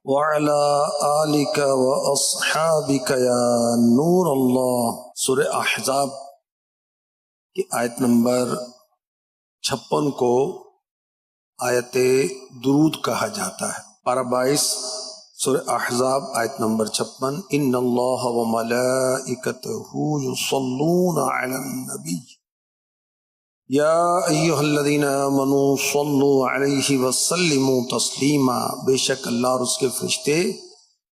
وعلى آلك وأصحابك يا نور اللہ۔ سورہ احزاب کی آیت نمبر 56 کو آیت درود کہا جاتا ہے۔ پارہ 22 سورہ احزاب آیت نمبر 56۔ ان اللہ وملائکتہ یصلون علی النبی یا ایہا الذین آمنوا صلوا علیہ وسلموا تسلیما۔ بے شک اللہ اور اس کے فرشتے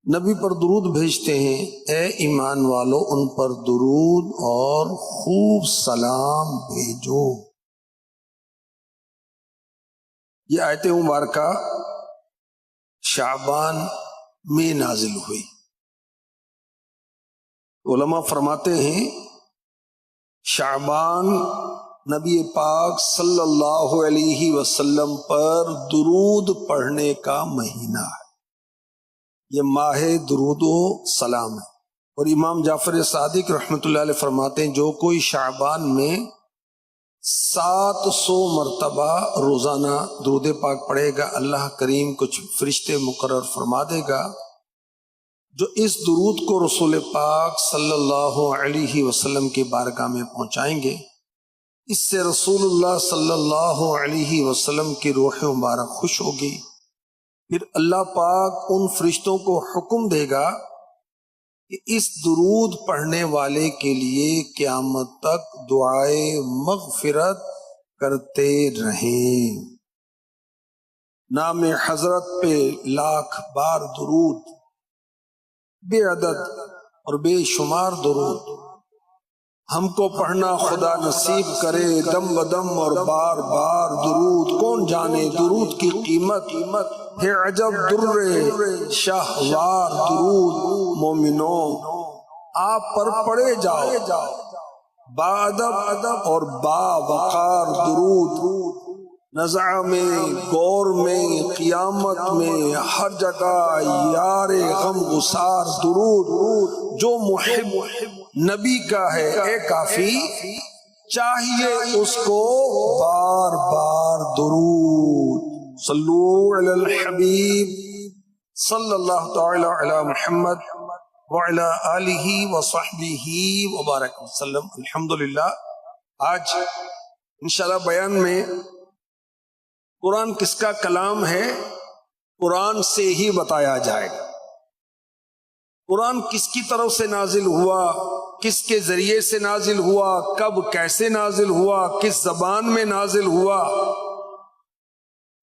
نبی پر درود بھیجتے ہیں، اے ایمان والو ان پر درود اور خوب سلام بھیجو۔ یہ آیت مبارکہ شعبان میں نازل ہوئی۔ علماء فرماتے ہیں شعبان نبی پاک صلی اللہ علیہ وسلم پر درود پڑھنے کا مہینہ ہے، یہ ماہ درود و سلام ہے۔ اور امام جعفر صادق رحمۃ اللہ علیہ فرماتے ہیں جو کوئی شعبان میں 700 مرتبہ روزانہ درود پاک پڑھے گا، اللہ کریم کچھ فرشتے مقرر فرما دے گا جو اس درود کو رسول پاک صلی اللہ علیہ وسلم کی بارگاہ میں پہنچائیں گے۔ اس سے رسول اللہ صلی اللہ علیہ وسلم کی روح مبارک خوش ہوگی، پھر اللہ پاک ان فرشتوں کو حکم دے گا کہ اس درود پڑھنے والے کے لیے قیامت تک دعائے مغفرت کرتے رہیں۔ نام حضرت پہ لاکھ بار درود، بے عدد اور بے شمار درود ہم کو پڑھنا خدا نصیب کرے، دم بدم اور بار بار درود۔ کون جانے درود کی قیمت ہے عجب در شاہوار درود۔ مومنوں آپ پر پڑھے جاؤ بادب اور با وقار درود، نزع میں، غور میں، قیامت میں، ہر جگہ یار غم گسار درود۔ جو محب نبی کا ہے اے کافی، چاہیے اس کو بار بار درود۔ صلو علی الحبیب صلی اللہ تعالی علی محمد وعلی آلہ وصحبہ وبارک وسلم۔ الحمدللہ آج انشاءاللہ بیان میں قرآن کس کا کلام ہے قرآن سے ہی بتایا جائے گا۔ قرآن کس کی طرف سے نازل ہوا، کس کے ذریعے سے نازل ہوا، کب کیسے نازل ہوا، کس زبان میں نازل ہوا،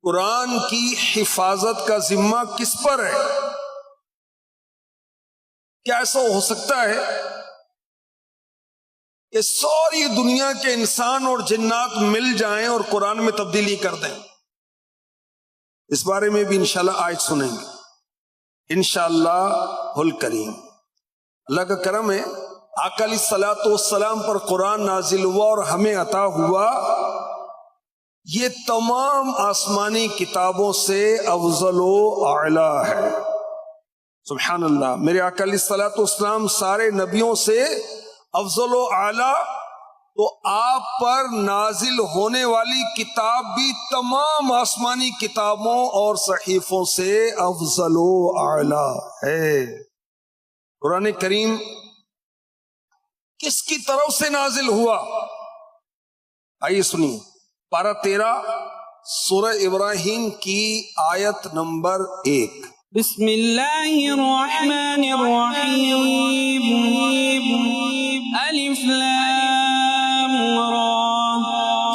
قرآن کی حفاظت کا ذمہ کس پر ہے۔ کیا ایسا ہو سکتا ہے کہ ساری دنیا کے انسان اور جنات مل جائیں اور قرآن میں تبدیلی کر دیں؟ اس بارے میں بھی انشاءاللہ آج سنیں گے انشاءاللہ الکریم۔ اللہ کا کرم ہے، آقا علیہ الصلوۃ والسلام پر قرآن نازل ہوا اور ہمیں عطا ہوا، یہ تمام آسمانی کتابوں سے افضل و اعلیٰ ہے۔ سبحان اللہ، میرے آقا علیہ الصلوۃ والسلام سارے نبیوں سے افضل و اعلیٰ، تو آپ پر نازل ہونے والی کتاب بھی تمام آسمانی کتابوں اور صحیفوں سے افضل و اعلیٰ ہے۔ قرآن کریم کس کی طرف سے نازل ہوا؟ آئیے سنیے، پارہ 13 سورہ ابراہیم کی آیت نمبر 1۔ بسم اللہ الرحمن الرحیم، الف لام را،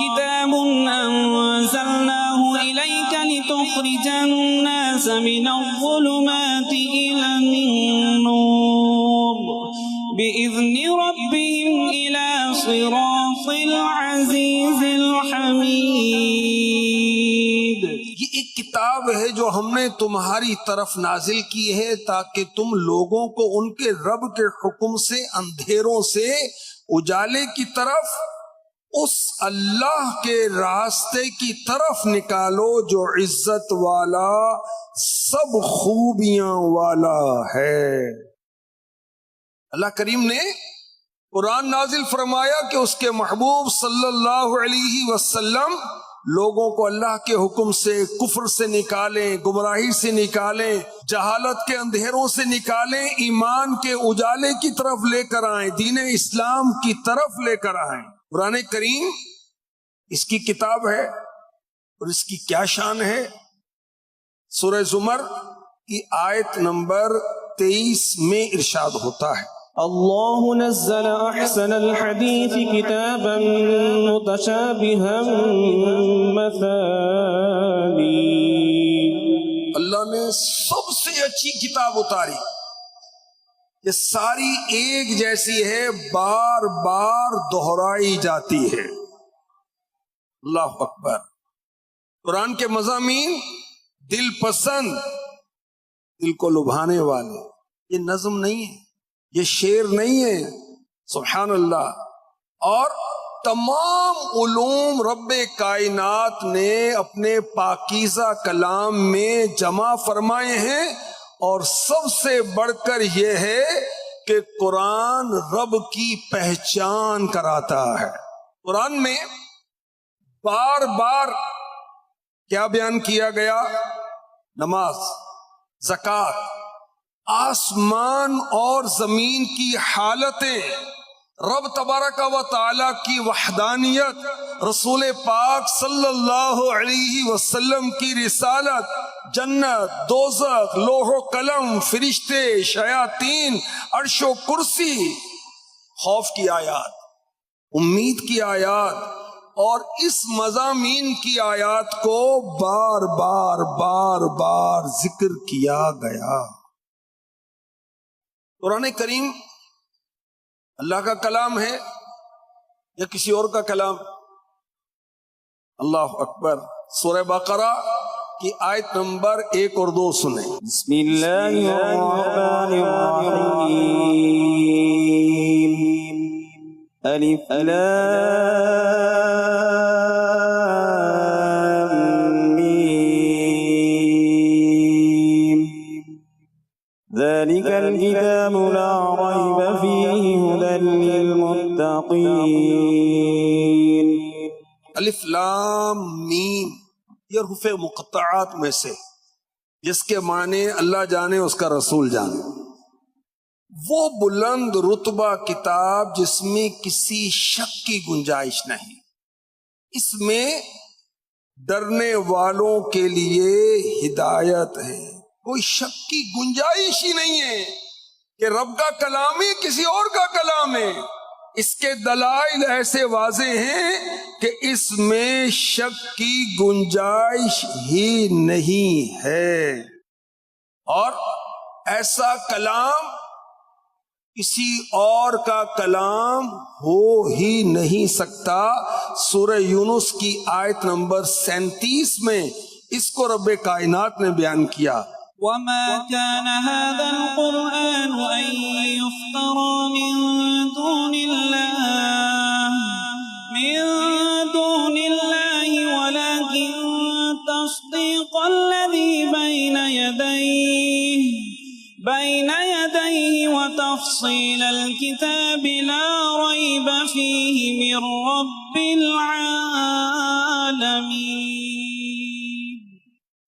کتاب انزلناہ الیک لتخرج الناس من الظلمات الی النور بإذن ربهم الى صراط العزیز الحمید۔ یہ ایک کتاب ہے جو ہم نے تمہاری طرف نازل کی ہے تاکہ تم لوگوں کو ان کے رب کے حکم سے اندھیروں سے اجالے کی طرف، اس اللہ کے راستے کی طرف نکالو جو عزت والا، سب خوبیاں والا ہے۔ اللہ کریم نے قرآن نازل فرمایا کہ اس کے محبوب صلی اللہ علیہ وسلم لوگوں کو اللہ کے حکم سے کفر سے نکالیں، گمراہی سے نکالیں، جہالت کے اندھیروں سے نکالیں، ایمان کے اجالے کی طرف لے کر آئیں، دین اسلام کی طرف لے کر آئیں۔ قرآن کریم اس کی کتاب ہے، اور اس کی کیا شان ہے؟ سورہ زمر کی آیت نمبر 23 میں ارشاد ہوتا ہے، اللہ نزل احسن الحدیث کتابا متشابہا مثانی، اللہ نے سب سے اچھی کتاب اتاری، یہ ساری ایک جیسی ہے، بار بار دہرائی جاتی ہے۔ اللہ اکبر۔ قرآن کے مضامین دل پسند، دل کو لبھانے والے، یہ نظم نہیں ہے، یہ شعر نہیں ہے، سبحان اللہ۔ اور تمام علوم رب کائنات نے اپنے پاکیزہ کلام میں جمع فرمائے ہیں، اور سب سے بڑھ کر یہ ہے کہ قرآن رب کی پہچان کراتا ہے۔ قرآن میں بار بار کیا بیان کیا گیا؟ نماز، زکوٰۃ، آسمان اور زمین کی حالتیں، رب تبارک و تعالی کی وحدانیت، رسول پاک صلی اللہ علیہ وسلم کی رسالت، جنت، دوزخ، لوح و قلم، فرشتے، شیاطین، عرش و کرسی، خوف کی آیات، امید کی آیات، اور اس مضامین کی آیات کو بار بار بار بار ذکر کیا گیا۔ قرآن کریم اللہ کا کلام ہے یا کسی اور کا کلام؟ اللہ اکبر۔ سورہ بقرہ کی آیت نمبر 1 اور 2 سنیں۔ بسم اللہ الرحمن الرحیم، الف لام میم، ذلك الكتاب لا ريب فيه هدى للمتقين۔ الف لام میم یہ حروف مقطعات میں سے جس کے معنی اللہ جانے اس کا رسول جانے، وہ بلند رتبہ کتاب جس میں کسی شک کی گنجائش نہیں، اس میں ڈرنے والوں کے لیے ہدایت ہے، کوئی شک کی گنجائش ہی نہیں ہے کہ رب کا کلام ہی کسی اور کا کلام ہے۔ اس کے دلائل ایسے واضح ہیں کہ اس میں شک کی گنجائش ہی نہیں ہے، اور ایسا کلام کسی اور کا کلام ہو ہی نہیں سکتا۔ سورہ یونس کی آیت نمبر 37 میں اس کو رب کائنات نے بیان کیا، وما كان هذا القرآن أن يفترى من دون الله ولكن تصديق الذي بين يديه وتفصيل الكتاب لا ريب فيه من رب العالمين۔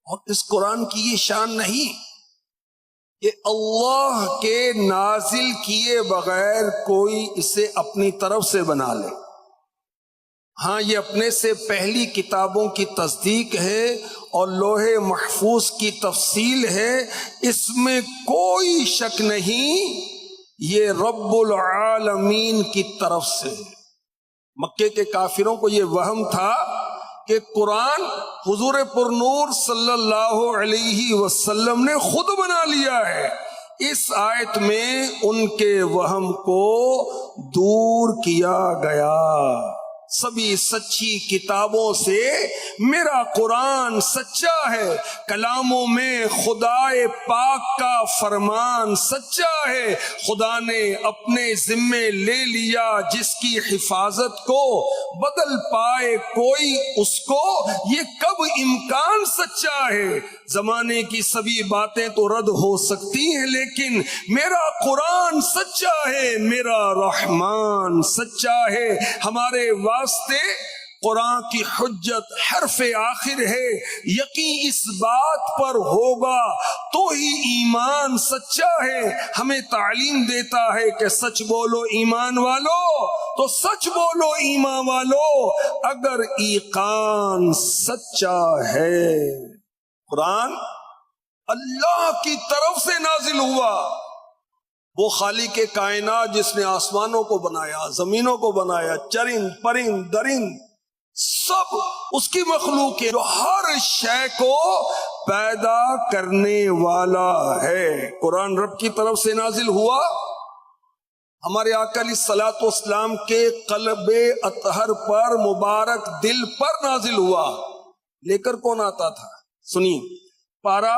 اور اس قرآن کی یہ شان نہیں کہ اللہ کے نازل کیے بغیر کوئی اسے اپنی طرف سے بنا لے۔ ہاں، یہ اپنے سے پہلی کتابوں کی تصدیق ہے اور لوح محفوظ کی تفصیل ہے، اس میں کوئی شک نہیں، یہ رب العالمین کی طرف سے۔ مکے کے کافروں کو یہ وہم تھا کہ قرآن حضور پر نور صلی اللہ علیہ وسلم نے خود بنا لیا ہے۔ اس آیت میں ان کے وہم کو دور کیا گیا۔ سبھی سچی کتابوں سے میرا قرآن سچا ہے، کلاموں میں خدائے پاک کا فرمان سچا ہے، خدا نے اپنے ذمے لے لیا، جس کی حفاظت کو بدل پائے کوئی اس کو، یہ کب امکان سچا ہے۔ زمانے کی سبھی باتیں تو رد ہو سکتی ہیں، لیکن میرا قرآن سچا ہے، میرا رحمان سچا ہے۔ ہمارے واسطے قرآن کی حجت حرف آخر ہے، یقین اس بات پر ہوگا تو ہی ایمان سچا ہے۔ ہمیں تعلیم دیتا ہے کہ سچ بولو ایمان والو، تو سچ بولو ایمان والو اگر ایقان سچا ہے۔ قرآن اللہ کی طرف سے نازل ہوا، وہ خالق کائنات جس نے آسمانوں کو بنایا، زمینوں کو بنایا، چرند پرند درند سب اس کی مخلوق ہے، جو ہر شے کو پیدا کرنے والا ہے۔ قرآن رب کی طرف سے نازل ہوا، ہمارے آقا علیہ الصلوۃ والسلام کے قلب اطہر پر، مبارک دل پر نازل ہوا۔ لے کر کون آتا تھا؟ سنیے، پارہ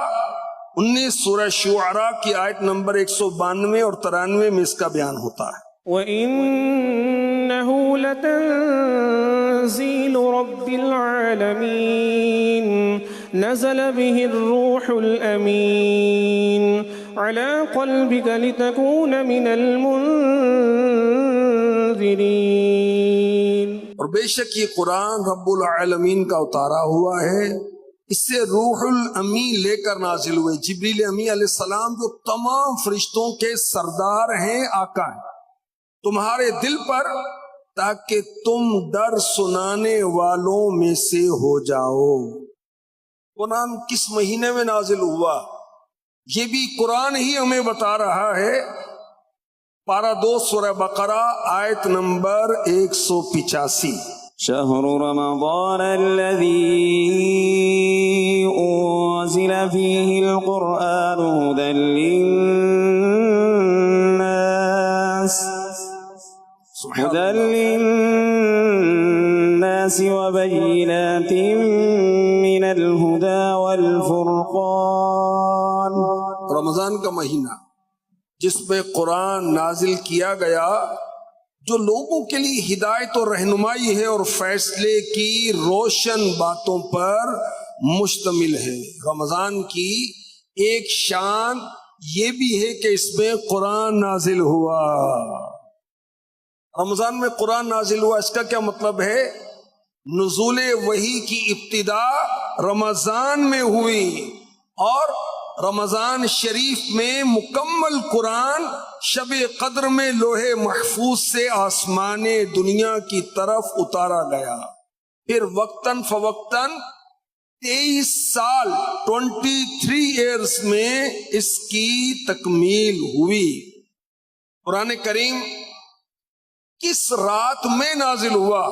19 سورہ شعراء کی آیت نمبر 192 اور 93 میں اس کا بیان ہوتا ہے۔ وَإِنَّهُ لَتَنزِيلُ رَبِّ الْعَالَمِينَ نَزَلَ بِهِ الرُّوحُ الْأَمِينُ عَلَى قَلْبِكَ لِتَكُونَ مِنَ الْمُنذِرِينَ۔ اور بے شک یہ قرآن رب العالمین کا اتارا ہوا ہے، اس سے روح الامین لے کر نازل ہوئے۔ جبریل امین علیہ السلام جو تمام فرشتوں کے سردار ہیں، آقا ہیں، تمہارے دل پر، تاکہ تم ڈر سنانے والوں میں سے ہو جاؤ۔ قرآن کس مہینے میں نازل ہوا یہ بھی قرآن ہی ہمیں بتا رہا ہے۔ پارہ 2 سورہ بقرہ آیت نمبر 185۔ شهر رمضان الذي أنزل فيه القرآن هدى للناس وبينات من الهدى والفرقان۔ رمضان کا مہینہ جس میں قرآن نازل کیا گیا، جو لوگوں کے لیے ہدایت اور رہنمائی ہے اور فیصلے کی روشن باتوں پر مشتمل ہے۔ رمضان کی ایک شان یہ بھی ہے کہ اس میں قرآن نازل ہوا۔ رمضان میں قرآن نازل ہوا، اس کا کیا مطلب ہے؟ نزول وحی کی ابتدا رمضان میں ہوئی، اور رمضان شریف میں مکمل قرآن شب قدر میں لوح محفوظ سے آسمان دنیا کی طرف اتارا گیا۔ پھر وقتاً فوقتاً 23 سال 23 ایئرز میں اس کی تکمیل ہوئی۔ قرآن کریم کس رات میں نازل ہوا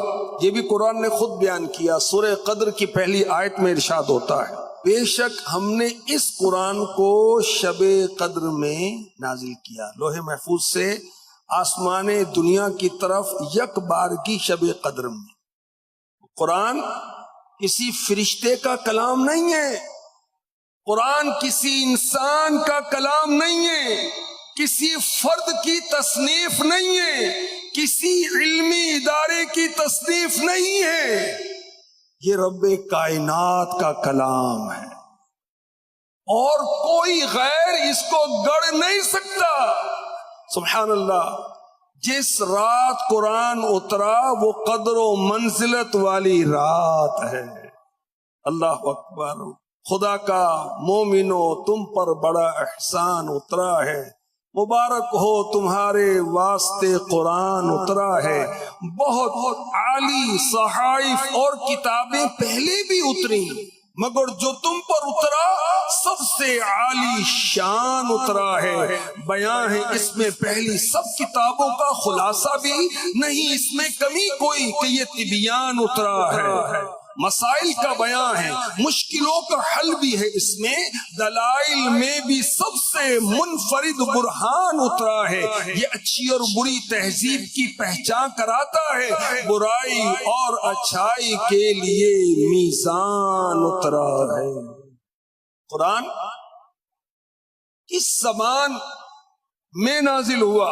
یہ بھی قرآن نے خود بیان کیا۔ سورہ قدر کی پہلی آیت میں ارشاد ہوتا ہے، بے شک ہم نے اس قرآن کو شب قدر میں نازل کیا، لوح محفوظ سے آسمان دنیا کی طرف یک بار کی شب قدر میں۔ قرآن کسی فرشتے کا کلام نہیں ہے، قرآن کسی انسان کا کلام نہیں ہے، کسی فرد کی تصنیف نہیں ہے، کسی علمی ادارے کی تصنیف نہیں ہے، یہ رب کائنات کا کلام ہے، اور کوئی غیر اس کو گڑھ نہیں سکتا۔ سبحان اللہ۔ جس رات قرآن اترا وہ قدر و منزلت والی رات ہے۔ اللہ اکبر۔ خدا کا مومنو تم پر بڑا احسان اترا ہے، مبارک ہو تمہارے واسطے قرآن اترا ہے۔ بہت عالی صحائف اور کتابیں پہلے بھی اتری، مگر جو تم پر اترا سب سے عالی شان اترا ہے۔ بیان ہے اس میں پہلی سب کتابوں کا خلاصہ بھی نہیں، اس میں کمی کوئی کہ یہ تبیان اترا ہے۔ مسائل کا بیان ہے، مشکلوں کا حل بھی ہے اس میں، دلائل میں بھی سب سے منفرد برہان اترا ہے۔ یہ اچھی اور بری تہذیب کی پہچان کراتا ہے، برائی اور اچھائی کے لیے میزان اترا ہے۔ قرآن کس زمان میں نازل ہوا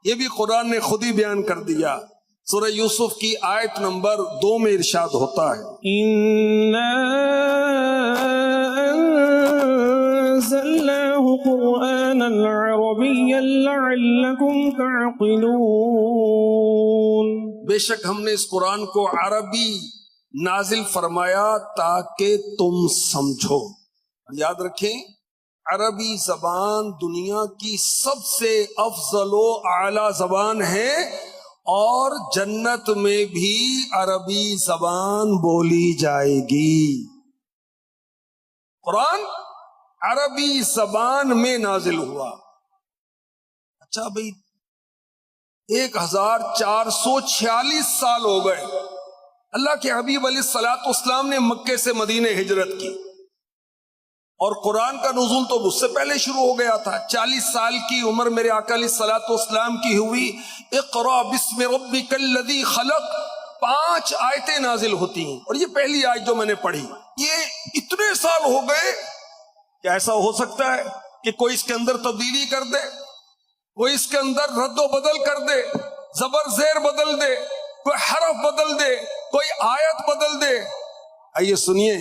یہ بھی قرآن نے خود ہی بیان کر دیا۔ سورہ یوسف کی آیت نمبر 2 میں ارشاد ہوتا ہے، إِنَّا أَنزَلْنَاهُ قرآنا عربيا لعلكم تعقلون. بے شک ہم نے اس قرآن کو عربی نازل فرمایا تاکہ تم سمجھو. یاد رکھیں عربی زبان دنیا کی سب سے افضل و اعلیٰ زبان ہے، اور جنت میں بھی عربی زبان بولی جائے گی. قرآن عربی زبان میں نازل ہوا. اچھا بھائی 1446 سال ہو گئے اللہ کے حبیب علیہ الصلوۃ والسلام نے مکے سے مدینے ہجرت کی، اور قرآن کا نزول تو اس سے پہلے شروع ہو گیا تھا. 40 سال کی عمر میرے آقا علیہ الصلوۃ والسلام کی ہوئی. اقرا بسم ربک الذی خلق 5 آیتیں نازل ہوتی ہیں، اور یہ پہلی آیت جو میں نے پڑھی. یہ اتنے سال ہو گئے کہ ایسا ہو سکتا ہے کہ کوئی اس کے اندر تبدیلی کر دے، کوئی اس کے اندر رد و بدل کر دے، زبر زیر بدل دے، کوئی حرف بدل دے، کوئی آیت بدل دے. آئیے سنیے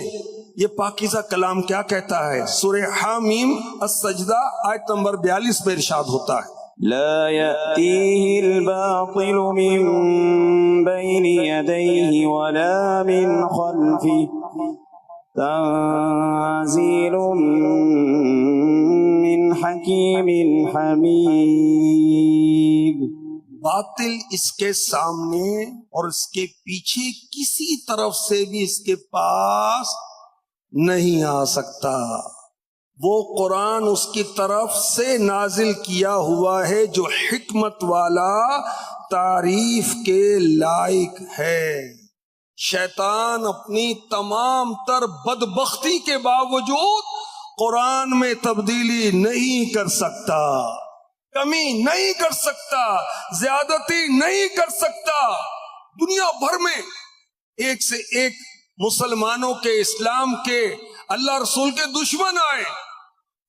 یہ پاکیزہ کلام کیا کہتا ہے. سورہ حامیم السجدہ آیت نمبر 42 میں ارشاد ہوتا ہے لا يأتيه الباطل من بين يديه ولا من خلفه تنزيل من حكيم حميد. باطل اس کے سامنے اور اس کے پیچھے کسی طرف سے بھی اس کے پاس نہیں آ سکتا. وہ قرآن اس کی طرف سے نازل کیا ہوا ہے جو حکمت والا، تعریف کے لائق ہے. شیطان اپنی تمام تر بدبختی کے باوجود قرآن میں تبدیلی نہیں کر سکتا، کمی نہیں کر سکتا، زیادتی نہیں کر سکتا. دنیا بھر میں ایک سے ایک مسلمانوں کے، اسلام کے، اللہ رسول کے دشمن آئے،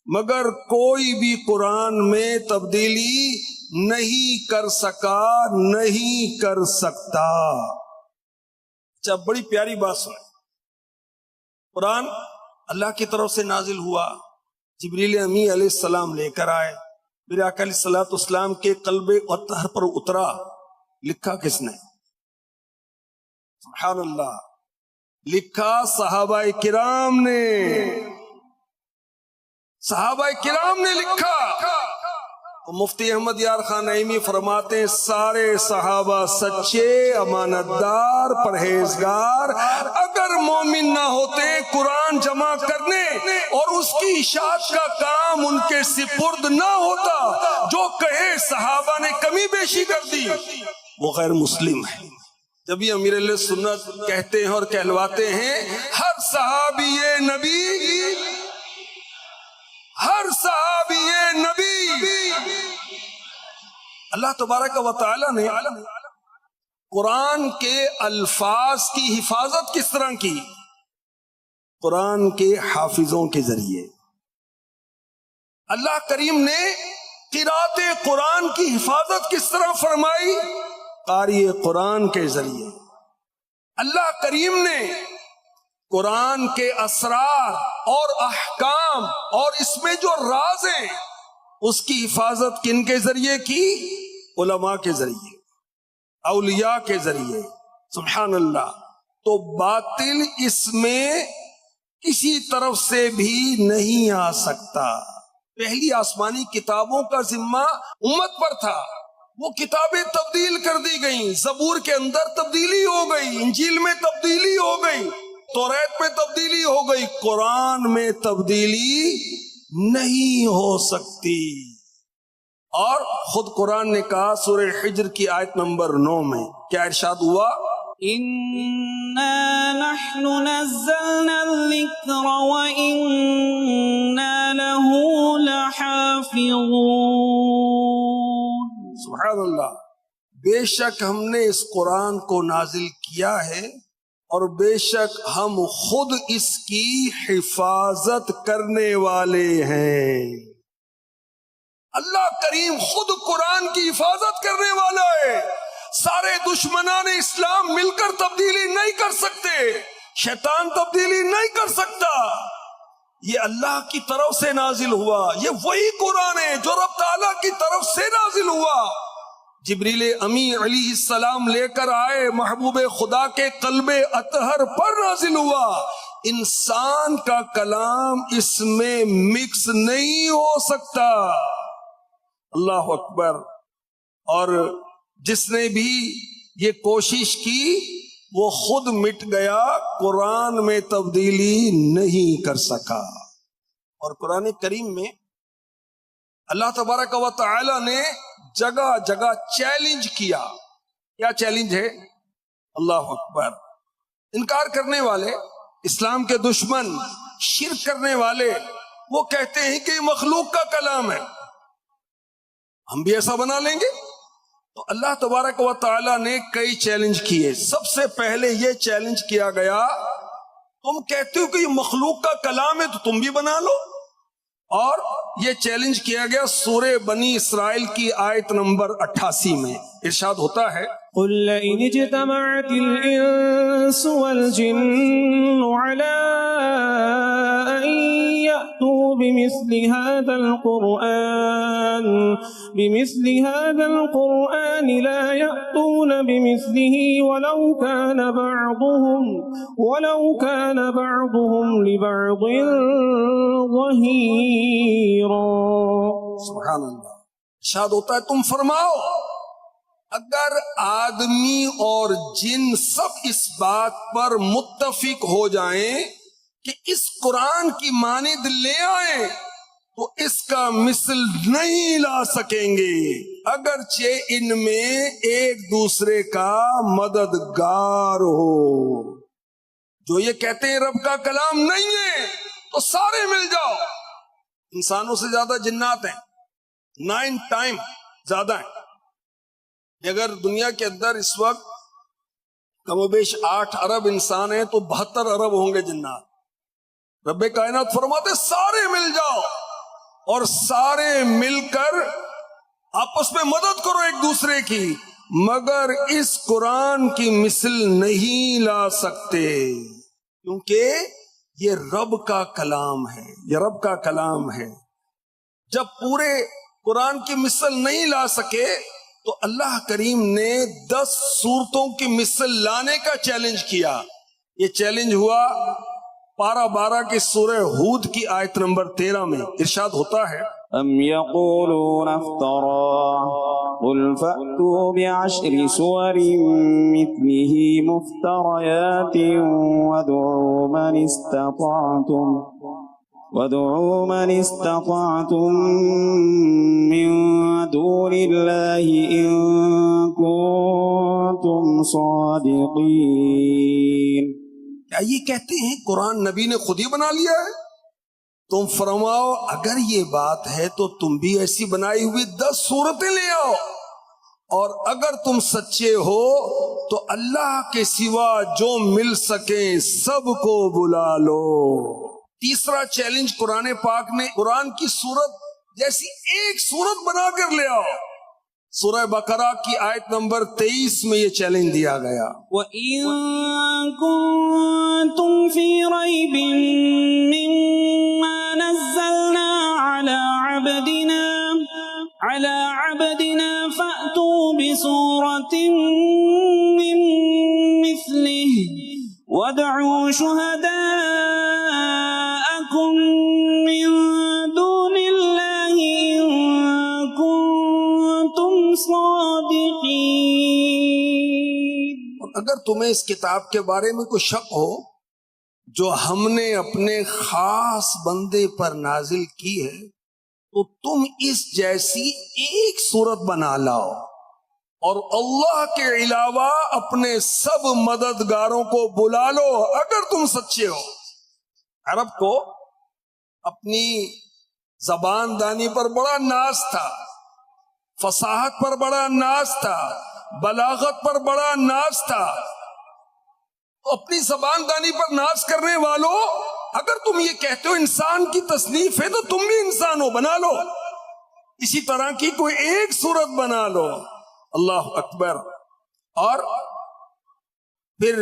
مگر کوئی بھی قرآن میں تبدیلی نہیں کر سکا، نہیں کر سکتا. اچھا بڑی پیاری بات سنیں. قرآن اللہ کی طرف سے نازل ہوا، جبریل امی علیہ السلام لے کر آئے، میرے آقا علیہ الصلوۃ والسلام کے قلب اطہر پر اترا. لکھا کس نے؟ سبحان اللہ، لکھا صحابہ کرام نے. صحابہ کرام نے لکھا. تو مفتی احمد یار خان نعیمی فرماتے ہیں سارے صحابہ سچے، امانتدار، پرہیزگار. اگر مومن نہ ہوتے قرآن جمع کرنے اور اس کی اشاعت کا کام ان کے سپرد نہ ہوتا، جو کہے صحابہ نے کمی بیشی کر دی وہ غیر مسلم ہے. جب یہ امیر علیہ سنت کہتے ہیں اور کہلواتے ہیں ہر صحابی نبی، ہر صحابی نبی. اللہ تبارک و تعالی نے قرآن کے الفاظ کی حفاظت کس طرح کی؟ قرآن کے حافظوں کے ذریعے. اللہ کریم نے قرات قرآن کی حفاظت کس طرح فرمائی؟ قاری قرآن کے ذریعے. اللہ کریم نے قرآن کے اسرار اور احکام اور اس میں جو راز ہیں اس کی حفاظت کن کے ذریعے کی؟ علماء کے ذریعے، اولیاء کے ذریعے. سبحان اللہ. تو باطل اس میں کسی طرف سے بھی نہیں آ سکتا. پہلی آسمانی کتابوں کا ذمہ امت پر تھا، وہ کتابیں تبدیل کر دی گئیں. زبور کے اندر تبدیلی ہو گئی، انجیل میں تبدیلی ہو گئی، توریت میں تبدیلی ہو گئی. قرآن میں تبدیلی نہیں ہو سکتی. اور خود قرآن نے کہا سورہ حجر کی آیت نمبر 9 میں کیا ارشاد ہوا؟ إِنَّا نَحْنُ نَزَّلْنَا الذِّكْرَ وَإِنَّا لَهُ لَحَافِظُونَ. سبحان اللہ. بے شک ہم نے اس قرآن کو نازل کیا ہے اور بے شک ہم خود اس کی حفاظت کرنے والے ہیں. اللہ کریم خود قرآن کی حفاظت کرنے والا ہے. سارے دشمنان اسلام مل کر تبدیلی نہیں کر سکتے، شیطان تبدیلی نہیں کر سکتا. یہ اللہ کی طرف سے نازل ہوا، یہ وہی قرآن ہے جو رب تعالیٰ کی طرف سے نازل ہوا۔ جبریل امی علیہ السلام لے کر آئے، محبوب خدا کے قلب اطہر پر نازل ہوا۔ انسان کا کلام اس میں مکس نہیں ہو سکتا۔ اللہ اکبر۔ اور جس نے بھی یہ کوشش کی وہ خود مٹ گیا، قرآن میں تبدیلی نہیں کر سکا۔ اور قرآن کریم میں اللہ تبارک و تعالی نے جگہ جگہ چیلنج کیا۔ کیا چیلنج ہے؟ اللہ اکبر۔ انکار کرنے والے، اسلام کے دشمن، شرک کرنے والے، وہ کہتے ہیں کہ یہ مخلوق کا کلام ہے، ہم بھی ایسا بنا لیں گے۔ تو اللہ تبارک و تعالی نے کئی چیلنج کیے۔ سب سے پہلے یہ چیلنج کیا گیا، تم کہتے ہو کہ یہ مخلوق کا کلام ہے تو تم بھی بنا لو۔ اور یہ چیلنج کیا گیا سورہ بنی اسرائیل کی آیت نمبر 88 میں، ارشاد ہوتا ہے قل لئن اجتمعت الإنس والجن على أن يأتوا بمثل هذا القرآن لا يأتون بمثله ولو كان بعضهم لبعض ظهيرا۔ سبحان اللہ۔ ارشاد ہوتا ہے تم فرماؤ، اگر آدمی اور جن سب اس بات پر متفق ہو جائیں کہ اس قرآن کی مانند لے آئیں تو اس کا مثل نہیں لا سکیں گے، اگرچہ ان میں ایک دوسرے کا مددگار ہو۔ جو یہ کہتے ہیں رب کا کلام نہیں ہے تو سارے مل جاؤ۔ انسانوں سے زیادہ جنات ہیں، 9 ٹائم زیادہ ہیں۔ اگر دنیا کے اندر اس وقت کم و بیش 8 ارب انسان ہیں تو 72 ارب ہوں گے جنات۔ رب کائنات فرماتے سارے مل جاؤ اور سارے مل کر آپس میں مدد کرو ایک دوسرے کی، مگر اس قرآن کی مثل نہیں لا سکتے، کیونکہ یہ رب کا کلام ہے، یہ رب کا کلام ہے۔ جب پورے قرآن کی مثل نہیں لا سکے تو اللہ کریم نے 10 سورتوں کی مثل لانے کا چیلنج کیا۔ یہ چیلنج ہوا پارہ 12 کی سورہ ہود کی آیت نمبر 13 میں، ارشاد ہوتا ہے ام یقولون افترا قل فأتوا بعشر سور مثله مفتریات وادعوا من استطعتم من دون الله إن كنتم صادقين۔ کیا یہ کہتے ہیں قرآن نبی نے خود ہی بنا لیا ہے؟ تم فرماؤ اگر یہ بات ہے تو تم بھی ایسی بنائی ہوئی 10 سورتیں لے آؤ، اور اگر تم سچے ہو تو اللہ کے سوا جو مل سکیں سب کو بلا لو۔ تیسرا چیلنج قرآن پاک نے قرآن کی سورت جیسی ایک سورت بنا کر لے آؤ۔ سورہ بقرہ کی آیت نمبر 23 میں یہ چیلنج دیا گیا، وَإِن كُنتُمْ فِي رَيْبٍ مِّمَّا نَزَّلْنَا عَلَى عَبْدِنَا فَأْتُوا بِسُورَةٍ مِّن مِّثْلِهِ وَادْعُوا شُهَدَاءَكُم مِّن دُونِ اللَّهِ إِن كُنتُمْ صَادِقِينَ۔ اگر تمہیں اس کتاب کے بارے میں کوئی شک ہو جو ہم نے اپنے خاص بندے پر نازل کی ہے تو تم اس جیسی ایک صورت بنا لاؤ، اور اللہ کے علاوہ اپنے سب مددگاروں کو بلا لو اگر تم سچے ہو۔ عرب کو اپنی زبان دانی پر بڑا ناز تھا، فصاحت پر بڑا ناز تھا، بلاغت پر بڑا ناز تھا۔ اپنی زبان دانی پر ناز کرنے والوں، اگر تم یہ کہتے ہو انسان کی تصنیف ہے تو تم بھی انسان ہو، بنا لو اسی طرح کی کوئی ایک صورت بنا لو۔ اللہ اکبر۔ اور پھر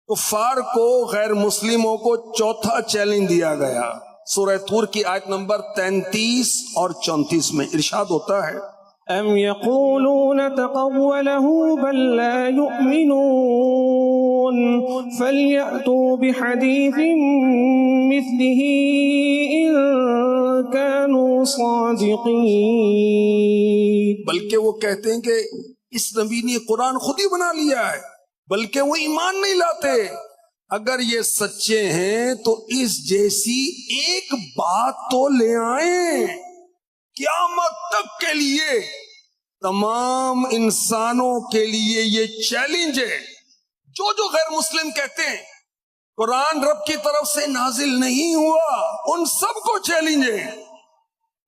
کفار کو، غیر مسلموں کو چوتھا چیلنج دیا گیا، سورہ طور کی آیت نمبر 33 اور 34 میں ارشاد ہوتا ہے أم يقولون تقوله بل لا يؤمنون فليأتوا بحديث مثله إن كانوا صادقين. بلکہ وہ کہتے ہیں کہ اس نبی نے قرآن خود ہی بنا لیا ہے، بلکہ وہ ایمان نہیں لاتے. اگر یہ سچے ہیں تو اس جیسی ایک بات تو لے آئیں. قیامت تک کے لیے تمام انسانوں کے لیے یہ چیلنج ہے. جو غیر مسلم کہتے ہیں قرآن رب کی طرف سے نازل نہیں ہوا، ان سب کو چیلنج ہے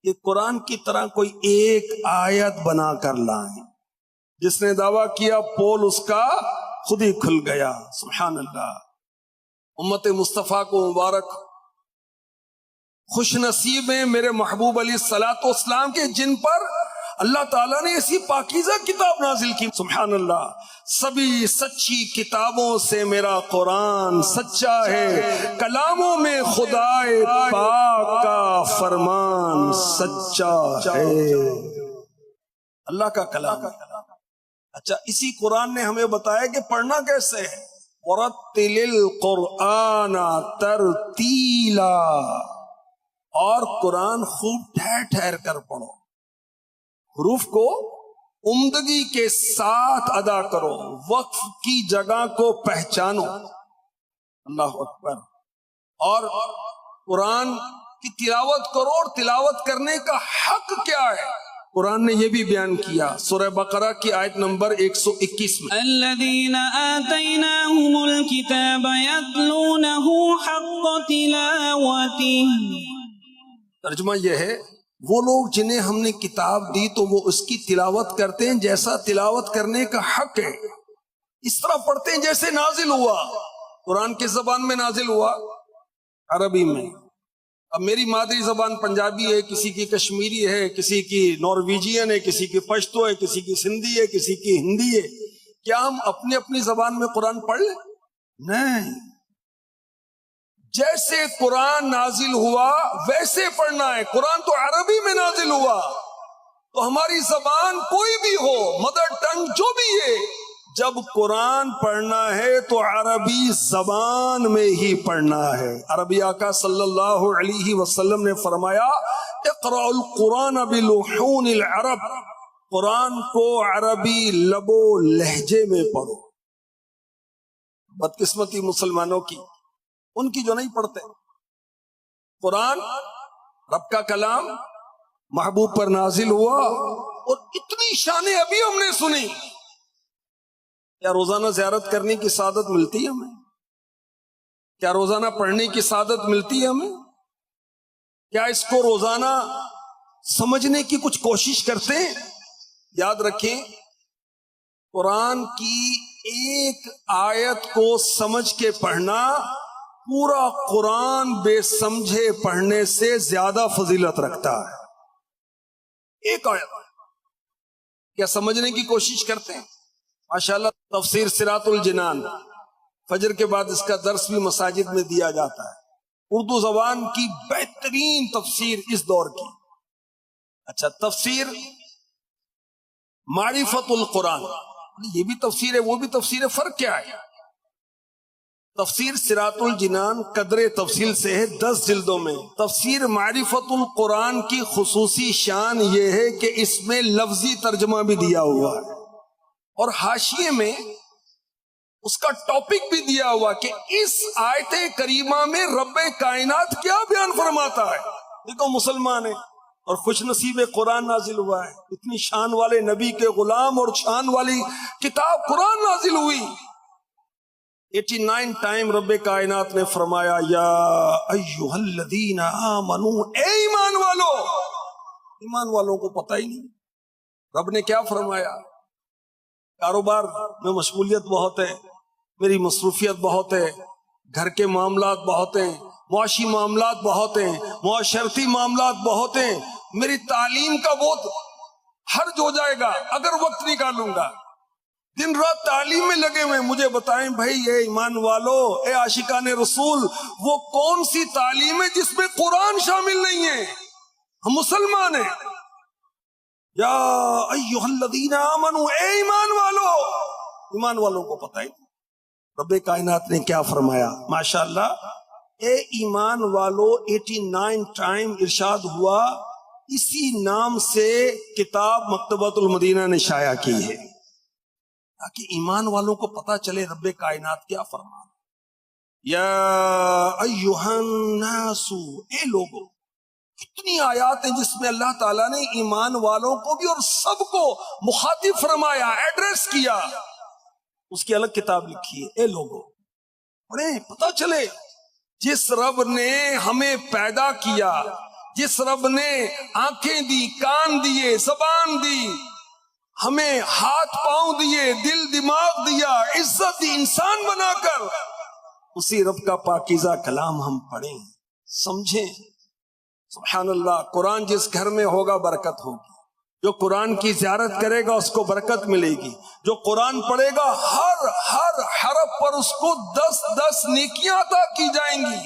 کہ قرآن کی طرح کوئی ایک آیت بنا کر لائیں. جس نے دعویٰ کیا پول اس کا خود ہی کھل گیا. سبحان اللہ. امت مصطفیٰ کو مبارک، خوش نصیب ہیں میرے محبوب علیہ الصلوۃ والسلام کے جن پر اللہ تعالیٰ نے ایسی پاکیزہ کتاب نازل کی. سبحان اللہ. سبھی سچی کتابوں سے میرا قرآن سچا ہے، کلاموں میں خدائے پاک کا فرمان سچا ہے. اللہ کا کلام. اچھا، اسی قرآن نے ہمیں بتایا کہ پڑھنا کیسے ہے. وَرَتِّلِ الْقُرْآنَ تَرْتِيلًا، اور قرآن خوب ٹھہر ٹھہر کر پڑھو، حروف کو عمدگی کے ساتھ ادا کرو، وقف کی جگہ کو پہچانو. اللہ اکبر. اور قرآن کی تلاوت کرو، اور تلاوت کرنے کا حق کیا ہے قرآن نے یہ بھی بیان کیا سورہ بقرہ کی آیت نمبر 121 میں. الذين آتيناهم الكتاب يتلونه حق تلاوته. ترجمہ یہ ہے وہ لوگ جنہیں ہم نے کتاب دی تو وہ اس کی تلاوت کرتے ہیں جیسا تلاوت کرنے کا حق ہے. اس طرح پڑھتے ہیں جیسے نازل ہوا. قرآن کس زبان میں نازل ہوا؟ عربی میں. اب میری مادری زبان پنجابی ہے، کسی کی کشمیری ہے، کسی کی نارویجین ہے، کسی کی پشتو ہے، کسی کی سندھی ہے، کسی کی ہندی ہے. کیا ہم اپنی اپنی زبان میں قرآن پڑھ لیں؟ نہیں. جیسے قرآن نازل ہوا ویسے پڑھنا ہے. قرآن تو عربی میں نازل ہوا، تو ہماری زبان کوئی بھی ہو، مدر ٹنگ جو بھی ہے، جب قرآن پڑھنا ہے تو عربی زبان میں ہی پڑھنا ہے. عربی آقا صلی اللہ علیہ وسلم نے فرمایا اقرأ القرآن بلحون العرب، قرآن کو عربی لب و لہجے میں پڑھو. بدقسمتی مسلمانوں کی، ان کی جو نہیں پڑھتے. قرآن رب کا کلام محبوب پر نازل ہوا، اور اتنی شانیں ابھی ہم نے سنی. کیا روزانہ زیارت کرنے کی سعادت ملتی ہے ہمیں؟ کیا روزانہ پڑھنے کی سعادت ملتی ہے ہمیں؟ کیا اس کو روزانہ سمجھنے کی کچھ کوشش کرتے ہیں؟ یاد رکھیں، قرآن کی ایک آیت کو سمجھ کے پڑھنا پورا قرآن بے سمجھے پڑھنے سے زیادہ فضیلت رکھتا ہے. ایک آیت کیا سمجھنے کی کوشش کرتے ہیں؟ ماشاءاللہ تفسیر صراط الجنان فجر کے بعد اس کا درس بھی مساجد میں دیا جاتا ہے. اردو زبان کی بہترین تفسیر اس دور کی. اچھا، تفسیر معرفت القرآن یہ بھی تفسیر ہے، وہ بھی تفسیر ہے. فرق کیا ہے؟ تفسیر صراط الجنان قدر تفصیل سے ہے 10 جلدوں میں. تفسیر معرفت القرآن کی خصوصی شان یہ ہے کہ اس میں لفظی ترجمہ بھی دیا ہوا ہے، اور حاشیے میں اس کا ٹاپک بھی دیا ہوا کہ اس آیت کریمہ میں رب کائنات کیا بیان فرماتا ہے. دیکھو مسلمان ہے اور خوش نصیب قرآن نازل ہوا ہے. اتنی شان والے نبی کے غلام اور شان والی کتاب قرآن نازل ہوئی. 89 ٹائم رب کائنات نے فرمایا یا ایھا الذین آمنو، اے ایمان والو. ایمان والوں کو پتہ ہی نہیں رب نے کیا فرمایا. کاروبار میں مشغولیت بہت ہے، میری مصروفیت بہت ہے، گھر کے معاملات بہت ہیں، معاشی معاملات بہت ہیں، معاشرتی معاملات بہت ہیں، میری تعلیم کا بہت حرج ہو جائے گا اگر وقت نکالوں گا. دن رات تعلیم میں لگے ہوئے. مجھے بتائیں بھائی اے ایمان والو، اے عاشقان رسول، وہ کون سی تعلیم ہے جس میں قرآن شامل نہیں ہے؟ ہم مسلمان ہیں. یا ایھا الذین آمنو، اے ایمان والو. ایمان والوں کو پتہ ہے رب کائنات نے کیا فرمایا. ماشاءاللہ، اے ایمان والو 89 ٹائم ارشاد ہوا. اسی نام سے کتاب مکتبۃ المدینہ نے شائع کی ہے تاکہ ایمان والوں کو پتا چلے رب کائنات کیا فرما. یا ایھا الناس، اے لوگوں. کتنی آیات ہیں جس میں اللہ تعالیٰ نے ایمان والوں کو بھی اور سب کو مخاطب فرمایا، ایڈریس کیا. اس کی الگ کتاب لکھی ہے. اے لوگوں پڑھیں، پتا چلے جس رب نے ہمیں پیدا کیا، جس رب نے آنکھیں دی، کان دیے، زبان دی، ہمیں ہاتھ پاؤں دیے، دل دماغ دیا، عزت دی انسان بنا کر، اسی رب کا پاکیزہ کلام ہم پڑھیں، سمجھیں. سبحان اللہ. قرآن جس گھر میں ہوگا برکت ہوگی. جو قرآن کی زیارت کرے گا اس کو برکت ملے گی. جو قرآن پڑھے گا ہر حرف پر اس کو 10 نیکیاں عطا کی جائیں گی.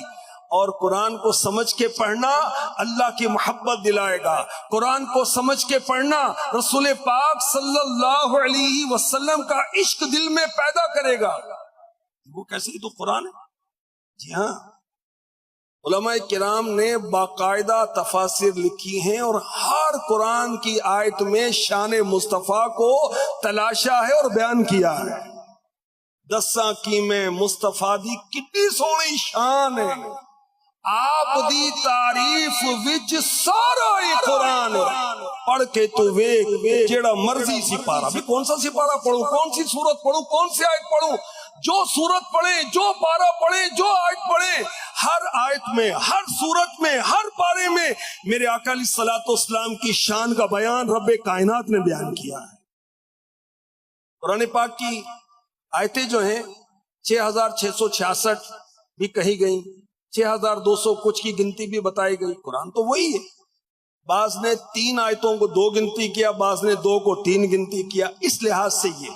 اور قرآن کو سمجھ کے پڑھنا اللہ کی محبت دلائے گا. قرآن کو سمجھ کے پڑھنا رسول پاک صلی اللہ علیہ وسلم کا عشق دل میں پیدا کرے گا. وہ کیسے؟ تو قرآن ہے. جی ہاں، علماء کرام نے باقاعدہ تفاسیر لکھی ہیں اور ہر قرآن کی آیت میں شان مصطفیٰ کو تلاشا ہے اور بیان کیا ہے. دساں کی میں مصطفیٰ دی کتنی سونی شان ہے. آپ دی تعریف وچ سارا یہ قرآن پڑھ کے تو ویکھ جیڑا مرضی سپارہ. بھی کون سا سپارہ پڑھوں، کون سی سورت پڑھوں، کون سی آیت پڑھوں؟ جو سورت پڑھیں، جو پارہ پڑھیں، جو آیت پڑھیں، ہر آیت میں، ہر سورت میں، ہر پارے میں میرے آقا علیہ الصلوۃ والسلام کی شان کا بیان رب کائنات نے بیان کیا ہے. قرآن پاک کی آیتیں جو ہیں 6666 بھی کہی گئیں، 6200 کچھ کی گنتی بھی بتائی گئی. قرآن تو وہی ہے. بعض نے 3 آیتوں کو 2 گنتی کیا، بعض نے 2 کو 3 گنتی کیا. اس لحاظ سے یہ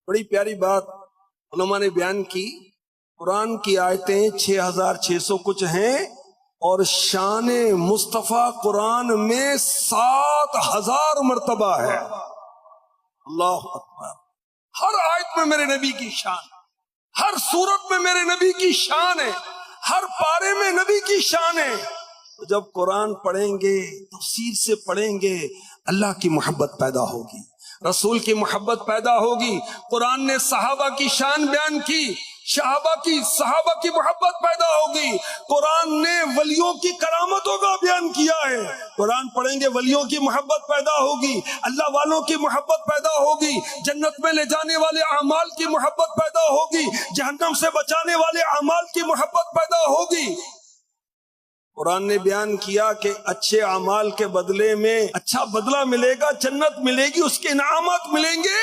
بڑی پیاری بات علماء نے بیان کی. قرآن کی آیتیں 6600 کچھ ہیں اور شان مصطفیٰ قرآن میں 7000 مرتبہ ہے. اللہ اکبر. ہر آیت میں میرے نبی کی شان، ہر سورت میں میرے نبی کی شان ہے، ہر پارے میں نبی کی شان ہے. جب قرآن پڑھیں گے، تفسیر سے پڑھیں گے، اللہ کی محبت پیدا ہوگی، رسول کی محبت پیدا ہوگی. قرآن نے صحابہ کی شان بیان کی، صحابہ کی محبت پیدا ہوگی. قرآن نے ولیوں کی کرامتوں کا بیان کیا ہے. قرآن پڑھیں گے ولیوں کی محبت پیدا ہوگی، اللہ والوں کی محبت پیدا ہوگی، جنت میں لے جانے والے اعمال کی محبت پیدا ہوگی، جہنم سے بچانے والے اعمال کی محبت پیدا ہوگی. قرآن نے بیان کیا کہ اچھے اعمال کے بدلے میں اچھا بدلہ ملے گا، جنت ملے گی، اس کے انعامات ملیں گے،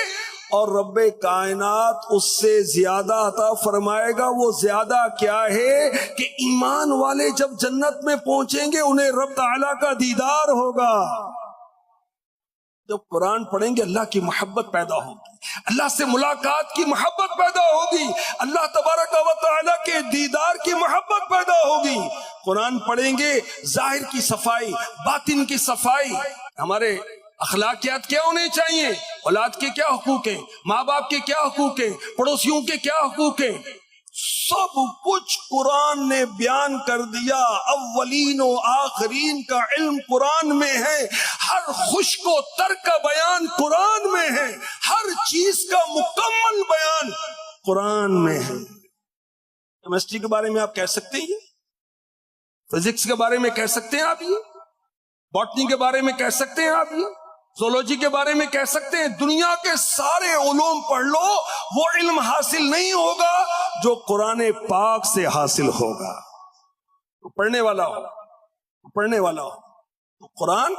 اور رب کائنات اس سے زیادہ عطا فرمائے گا. وہ زیادہ کیا ہے کہ ایمان والے جب جنت میں پہنچیں گے انہیں رب تعالیٰ کا دیدار ہوگا. جب قرآن پڑھیں گے اللہ کی محبت پیدا ہوگی، اللہ سے ملاقات کی محبت پیدا ہوگی، اللہ تبارک و تعالیٰ کے دیدار کی محبت پیدا ہوگی. قرآن پڑھیں گے ظاہر کی صفائی، باطن کی صفائی. ہمارے اخلاقیات کیا ہونے چاہیے؟ اولاد کے کیا حقوق ہیں، ماں باپ کے کیا حقوق ہیں، پڑوسیوں کے کیا حقوق ہیں، سب کچھ قرآن نے بیان کر دیا. اولین و آخرین کا علم قرآن میں ہے، ہر خشک و تر کا بیان قرآن میں ہے، ہر چیز کا مکمل بیان قرآن میں ہے. کیمسٹری کے بارے میں آپ کہہ سکتے ہیں، فزکس کے بارے میں کہہ سکتے ہیں آپ، یہ باٹنی کے بارے میں کہہ سکتے ہیں آپ، یہ زولوجی کے بارے میں کہہ سکتے ہیں. دنیا کے سارے علوم پڑھ لو، وہ علم حاصل نہیں ہوگا جو قرآن پاک سے حاصل ہوگا. تو پڑھنے والا ہو تو قرآن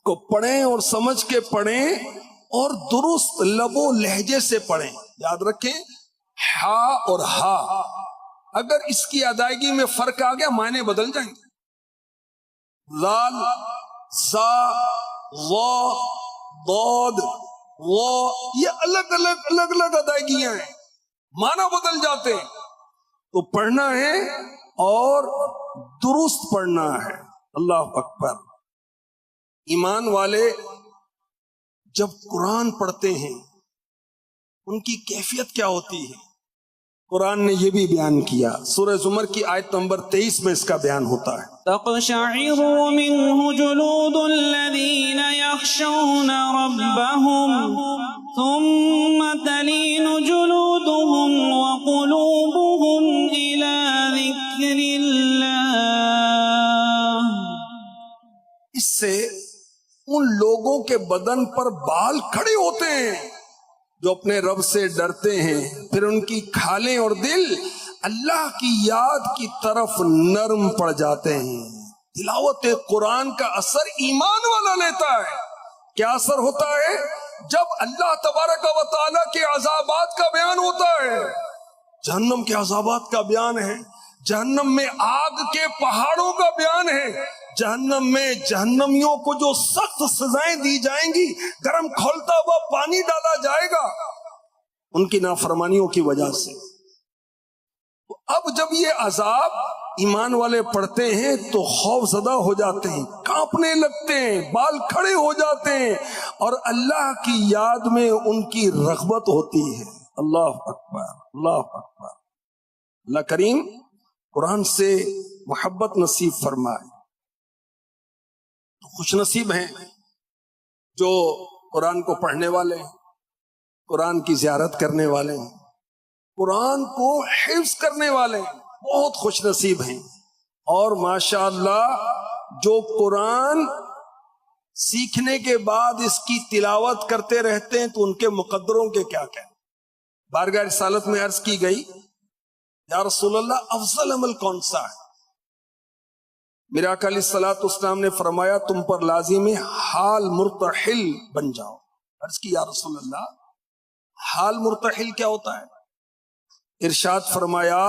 کو پڑھیں اور سمجھ کے پڑھیں اور درست لب و لہجے سے پڑھیں. یاد رکھیں ہا اور ہا، اگر اس کی ادائیگی میں فرق آ گیا معنی بدل جائیں گے. لال، زا، ضاد، ضاد، وہ یہ الگ الگ ادائیگیاں ہیں، معنی بدل جاتے ہیں. تو پڑھنا ہے اور درست پڑھنا ہے. اللہ اکبر. ایمان والے جب قرآن پڑھتے ہیں ان کی کیفیت کیا ہوتی ہے؟ قرآن نے یہ بھی بیان کیا. سورہ زمر کی آیت نمبر 23 میں اس کا بیان ہوتا ہے. تقشعر منه جلود الذين يخشون ربهم ثم تلين جلودهم وقلوبهم إلى ذكر الله. اس سے ان لوگوں کے بدن پر بال کھڑے ہوتے ہیں جو اپنے رب سے ڈرتے ہیں، پھر ان کی کھالیں اور دل اللہ کی یاد کی طرف نرم پڑ جاتے ہیں. تلاوت قرآن کا اثر ایمان والا لیتا ہے. کیا اثر ہوتا ہے؟ جب اللہ تبارک و تعالیٰ کے عذابات کا بیان ہوتا ہے، جہنم کے عذابات کا بیان ہے، جہنم میں آگ کے پہاڑوں کا بیان ہے، جہنم میں جہنمیوں کو جو سخت سزائیں دی جائیں گی، گرم کھولتا ہوا پانی ڈالا جائے گا ان کی نافرمانیوں کی وجہ سے. تو اب جب یہ عذاب ایمان والے پڑھتے ہیں تو خوف زدہ ہو جاتے ہیں، کانپنے لگتے ہیں، بال کھڑے ہو جاتے ہیں، اور اللہ کی یاد میں ان کی رغبت ہوتی ہے. اللہ اکبر، اللہ اکبر. اللہ کریم قرآن سے محبت نصیب فرمائے. خوش نصیب ہیں جو قرآن کو پڑھنے والے ہیں، قرآن کی زیارت کرنے والے ہیں، قرآن کو حفظ کرنے والے ہیں. بہت خوش نصیب ہیں. اور ماشاء اللہ جو قرآن سیکھنے کے بعد اس کی تلاوت کرتے رہتے ہیں تو ان کے مقدروں کے کیا کہیں. بارگاہ رسالت میں عرض کی گئی، یا رسول اللہ افضل عمل کون سا ہے؟ میرے آقا علیہ الصلوۃ والسلام نے فرمایا تم پر لازم ہے حال مرتحل بن جاؤ. عرض کی یا رسول اللہ حال مرتحل کیا ہوتا ہے؟ ارشاد فرمایا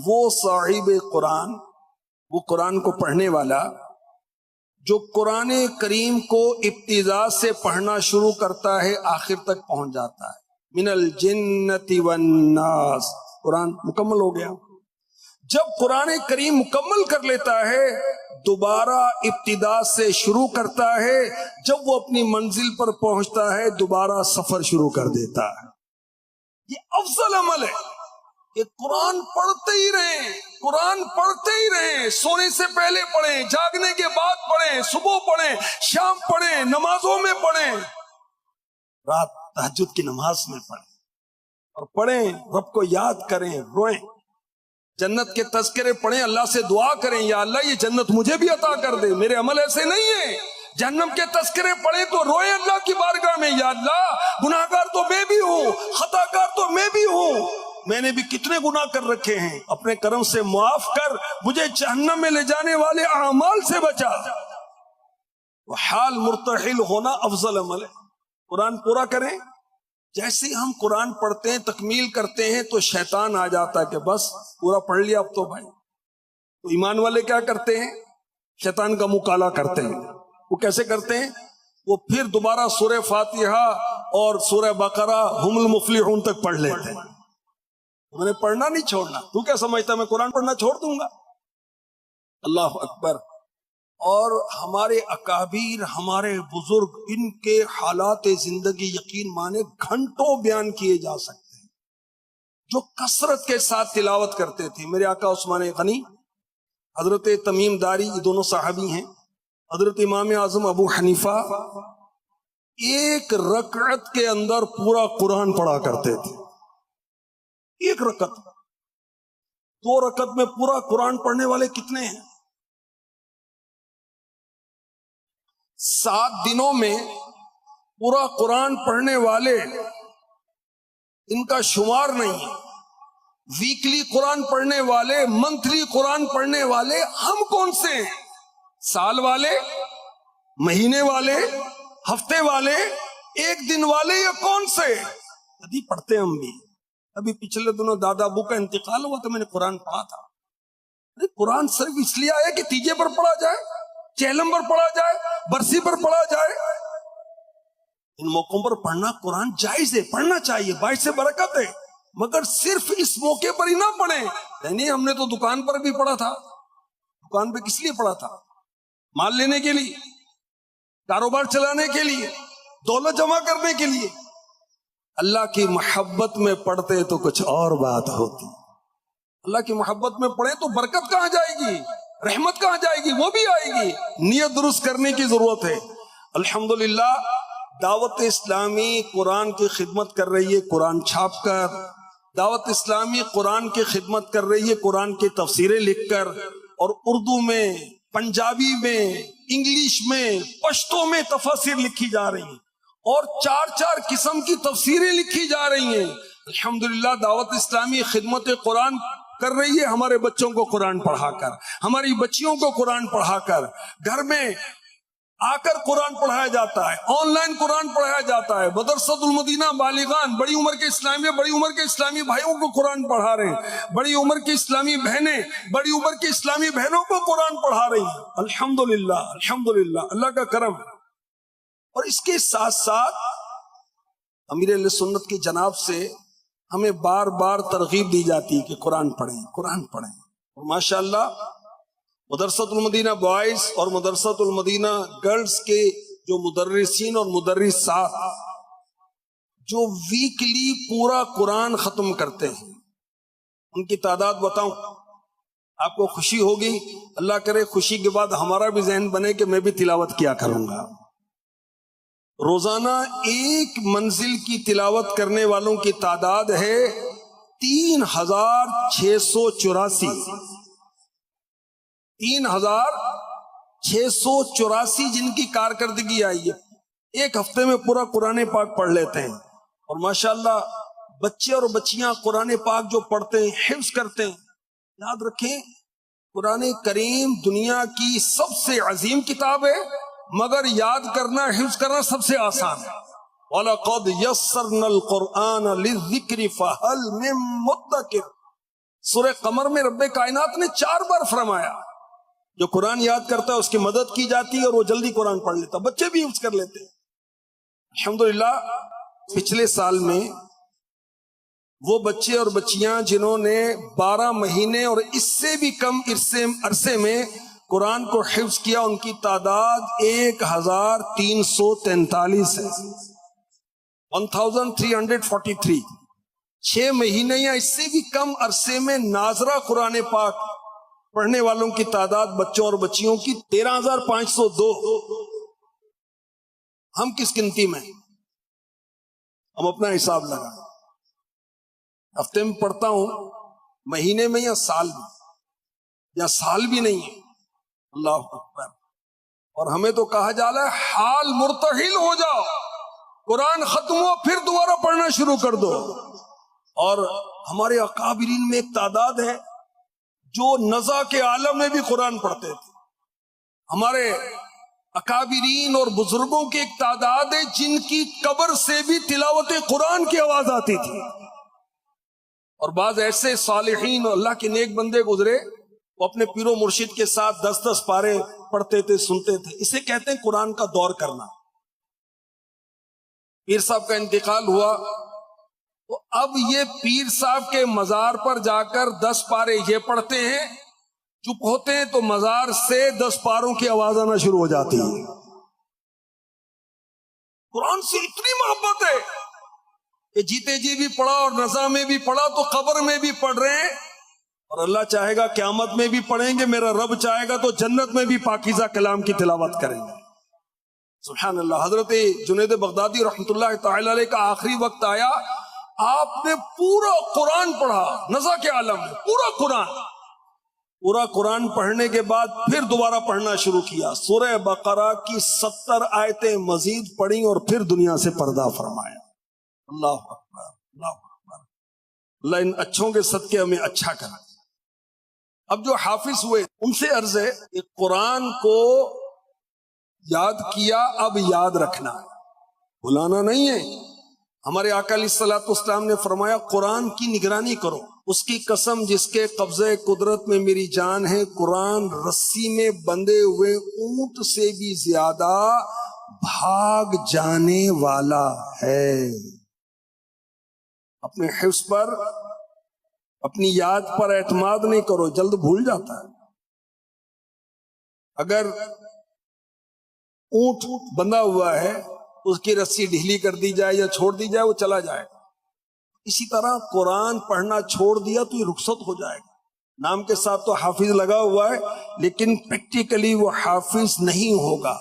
وہ صاحب قرآن، وہ قرآن کو پڑھنے والا جو قرآن کریم کو ابتدا سے پڑھنا شروع کرتا ہے آخر تک پہنچ جاتا ہے. من الجنت والناس، قرآن مکمل ہو گیا. جب قرآن کریم مکمل کر لیتا ہے دوبارہ ابتدا سے شروع کرتا ہے، جب وہ اپنی منزل پر پہنچتا ہے دوبارہ سفر شروع کر دیتا ہے. یہ افضل عمل ہے کہ قرآن پڑھتے ہی رہیں، قرآن پڑھتے ہی رہیں. سونے سے پہلے پڑھیں، جاگنے کے بعد پڑھیں، صبح پڑھیں، شام پڑھیں، نمازوں میں پڑھیں، رات تہجد کی نماز میں پڑھیں، اور پڑھیں رب کو یاد کریں، روئیں. جنت کے تذکرے پڑھیں، اللہ سے دعا کریں یا اللہ یہ جنت مجھے بھی عطا کر دے، میرے عمل ایسے نہیں ہیں. جہنم کے تذکرے پڑھیں تو روئیں اللہ کی بارگاہ میں، یا اللہ گناہگار تو میں بھی ہوں، خطا کار تو میں بھی ہوں، میں نے بھی کتنے گناہ کر رکھے ہیں، اپنے کرم سے معاف کر، مجھے جہنم میں لے جانے والے اعمال سے بچا. وہ حال مرتحل ہونا افضل عمل ہے. قرآن پورا کریں. جیسے ہم قرآن پڑھتے ہیں تکمیل کرتے ہیں تو شیطان آ جاتا ہے کہ بس پورا پڑھ لیا اب تو بھائی. تو ایمان والے کیا کرتے ہیں؟ شیطان کا منہ کالا کرتے ہیں. وہ کیسے کرتے ہیں؟ وہ پھر دوبارہ سورہ فاتحہ اور سورہ بقرہ ہم المفلحون تک پڑھ لیتے ہیں. میں نے پڑھنا نہیں چھوڑنا. تو کیا سمجھتا میں قرآن پڑھنا چھوڑ دوں گا؟ اللہ اکبر. اور ہمارے اکابر، ہمارے بزرگ، ان کے حالات زندگی یقین مانے گھنٹوں بیان کیے جا سکتے ہیں، جو کثرت کے ساتھ تلاوت کرتے تھے. میرے آقا عثمان غنی، حضرت تمیم داری، یہ دونوں صحابی ہیں، حضرت امام اعظم ابو حنیفہ ایک رکعت کے اندر پورا قرآن پڑھا کرتے تھے. ایک رکعت. 2 رکعت میں پورا قرآن پڑھنے والے کتنے ہیں؟ 7 دنوں میں پورا قرآن پڑھنے والے ان کا شمار نہیں ہے. ویکلی قرآن پڑھنے والے، منتھلی قرآن پڑھنے والے ہم کون سے ہیں؟ سال والے، مہینے والے، ہفتے والے، 1 دن والے، یا کون سے؟ ابھی پڑھتے ہم بھی. ابھی پچھلے دنوں دادا ابو کا انتقال ہوا تو میں نے قرآن پڑھا تھا. قرآن صرف اس لیے آیا کہ تیجے پر پڑھا جائے، چہلم پر پڑھا جائے، برسی پر پڑھا جائے؟ ان موقعوں پر پڑھنا قرآن جائز ہے، پڑھنا چاہیے، باعث برکت ہے، مگر صرف اس موقع پر ہی نہ پڑھیں. نہیں، ہم نے تو دکان پر بھی پڑھا تھا. دکان پہ کس لیے پڑھا تھا؟ مال لینے کے لیے، کاروبار چلانے کے لیے، دولت جمع کرنے کے لیے. اللہ کی محبت میں پڑھتے تو کچھ اور بات ہوتی. اللہ کی محبت میں پڑھے تو برکت کہاں جائے گی، رحمت کہاں جائے گی؟ وہ بھی آئے گی. نیت درست کرنے کی ضرورت ہے. الحمدللہ دعوت اسلامی قرآن کی خدمت کر رہی ہے، قرآن چھاپ کر. دعوت اسلامی قرآن کی خدمت کر رہی ہے، قرآن کی تفسیریں لکھ کر، اور اردو میں، پنجابی میں، انگلش میں، پشتو میں تفاسیر لکھی جا رہی ہیں، اور 4 قسم کی تفسیریں لکھی جا رہی ہیں. الحمدللہ دعوت اسلامی خدمت قرآن کر رہی ہے، ہمارے بچوں کو قرآن پڑھا کر، ہماری بچیوں کو قرآن پڑھا کر، گھر میں آ کر قرآن پڑھایا جاتا ہے، آن لائن قرآن پڑھایا جاتا ہے. مدرسۃ المدینہ بالغان، بڑی عمر کے اسلامی بھائیوں کو قرآن پڑھا رہے ہیں، بڑی عمر کی اسلامی بہنیں بڑی عمر کی اسلامی بہنوں کو قرآن پڑھا رہی ہیں. الحمدللہ الحمدللہ، اللہ کا کرم. اور اس کے ساتھ ساتھ امیر اہل سنت کی جناب سے ہمیں بار بار ترغیب دی جاتی ہے کہ قرآن پڑھیں، قرآن پڑھیں. اور ماشاءاللہ مدرسۃ المدینہ بوائز اور مدرسۃ المدینہ گرلز کے جو مدرسین اور مدرسات جو ویکلی پورا قرآن ختم کرتے ہیں، ان کی تعداد بتاؤں، آپ کو خوشی ہوگی. اللہ کرے خوشی کے بعد ہمارا بھی ذہن بنے کہ میں بھی تلاوت کیا کروں گا. روزانہ ایک منزل کی تلاوت کرنے والوں کی تعداد ہے 3684. 3684 جن کی کارکردگی آئی ہے، ایک ہفتے میں پورا قرآن پاک پڑھ لیتے ہیں. اور ماشاءاللہ بچے اور بچیاں قرآن پاک جو پڑھتے ہیں، حفظ کرتے ہیں. یاد رکھیں قرآن کریم دنیا کی سب سے عظیم کتاب ہے، مگر یاد کرنا، حفظ کرنا سب سے آسان ہے. وَلَقَدْ يَسَّرْنَا الْقُرْآنَ لِلذِّكْرِ فَهَلْ مِن مُدَّكِرٍ. سورہ قمر میں رب کائنات نے 4 بار فرمایا جو قرآن یاد کرتا ہے اس کی مدد کی جاتی ہے اور وہ جلدی قرآن پڑھ لیتا. بچے بھی حفظ کر لیتے ہیں. الحمدللہ پچھلے سال میں وہ بچے اور بچیاں جنہوں نے 12 مہینے اور اس سے بھی کم عرصے میں قرآن کو حفظ کیا، ان کی تعداد 1343 ہے. 1343. 6 مہینے یا اس سے بھی کم عرصے میں ناظرہ قرآن پاک پڑھنے والوں کی تعداد بچوں اور بچیوں کی 13502. ہم کس گنتی میں؟ ہم اپنا حساب لگا، ہفتے میں پڑھتا ہوں، مہینے میں یا سال میں، یا سال بھی نہیں ہے. اللہ اکبر. اور ہمیں تو کہا جا رہا ہے حال مرتحل ہو جاؤ، قرآن ختم ہو پھر دوبارہ پڑھنا شروع کر دو. اور ہمارے اکابرین میں ایک تعداد ہے جو نزا کے عالم میں بھی قرآن پڑھتے تھے. ہمارے اکابرین اور بزرگوں کی ایک تعداد ہے جن کی قبر سے بھی تلاوت قرآن کی آواز آتی تھی. اور بعض ایسے صالحین اور اللہ کے نیک بندے گزرے، وہ اپنے پیر و مرشد کے ساتھ 10 پارے پڑھتے تھے، سنتے تھے. اسے کہتے ہیں قرآن کا دور کرنا. پیر صاحب کا انتقال ہوا تو اب یہ پیر صاحب کے مزار پر جا کر 10 پارے یہ پڑھتے ہیں، چپ ہوتے ہیں تو مزار سے 10 پاروں کی آواز آنا شروع ہو جاتی ہے. قرآن سے اتنی محبت ہے کہ جیتے جی بھی پڑھا اور نزا میں بھی پڑھا تو قبر میں بھی پڑھ رہے ہیں، اور اللہ چاہے گا قیامت میں بھی پڑھیں گے، میرا رب چاہے گا تو جنت میں بھی پاکیزہ کلام کی تلاوت کریں گے. سبحان اللہ. حضرت جنید بغدادی رحمۃ اللہ تعالی علیہ کا آخری وقت آیا، آپ نے پورا قرآن پڑھا، نزا کے عالم میں پورا قرآن پڑھنے کے بعد پھر دوبارہ پڑھنا شروع کیا. سورہ بقرہ کی 70 آیتیں مزید پڑھی اور پھر دنیا سے پردہ فرمایا. اللہ اکبر، اللہ اکبر. اللہ ان اچھوں کے صدقے ہمیں اچھا کرے. اب جو حافظ ہوئے ان سے عرض ہے کہ قرآن کو یاد کیا، اب یاد رکھنا، بھلانا نہیں ہے. ہمارے آقا علیہ الصلوۃ والسلام نے فرمایا قرآن کی نگرانی کرو. اس کی قسم جس کے قبضے قدرت میں میری جان ہے، قرآن رسی میں بندھے ہوئے اونٹ سے بھی زیادہ بھاگ جانے والا ہے. اپنے حفظ پر، اپنی یاد پر اعتماد نہیں کرو، جلد بھول جاتا ہے. اگر اونٹ بندھا ہوا ہے، اس کی رسی ڈھیلی کر دی جائے یا چھوڑ دی جائے، وہ چلا جائے. اسی طرح قرآن پڑھنا چھوڑ دیا تو یہ رخصت ہو جائے گا. نام کے ساتھ تو حافظ لگا ہوا ہے، لیکن پریکٹیکلی وہ حافظ نہیں ہوگا.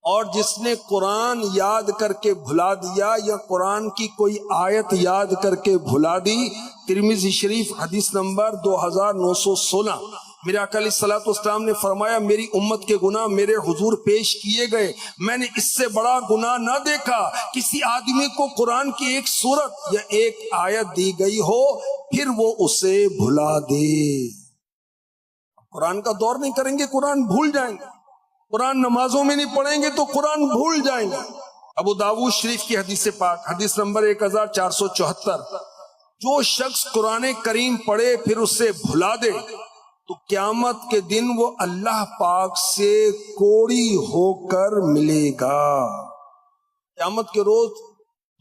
اور جس نے قرآن یاد کر کے بھلا دیا یا قرآن کی کوئی آیت یاد کر کے بھلا دی، ترمذی شریف حدیث نمبر 2916، میرے آقا علیہ الصلوۃ والسلام نے فرمایا میری امت کے گناہ میرے حضور پیش کیے گئے، میں نے اس سے بڑا گناہ نہ دیکھا. کسی آدمی کو قرآن کی ایک سورت یا ایک آیت دی گئی ہو، پھر وہ اسے بھلا دے. قرآن کا دور نہیں کریں گے، قرآن بھول جائیں گے. قرآن نمازوں میں نہیں پڑھیں گے تو قرآن بھول جائیں گے. ابو داؤد شریف کی حدیث پاک، حدیث نمبر 1474، جو شخص قرآن کریم پڑھے پھر اسے بھلا دے تو قیامت کے دن وہ اللہ پاک سے کوڑی ہو کر ملے گا. قیامت کے روز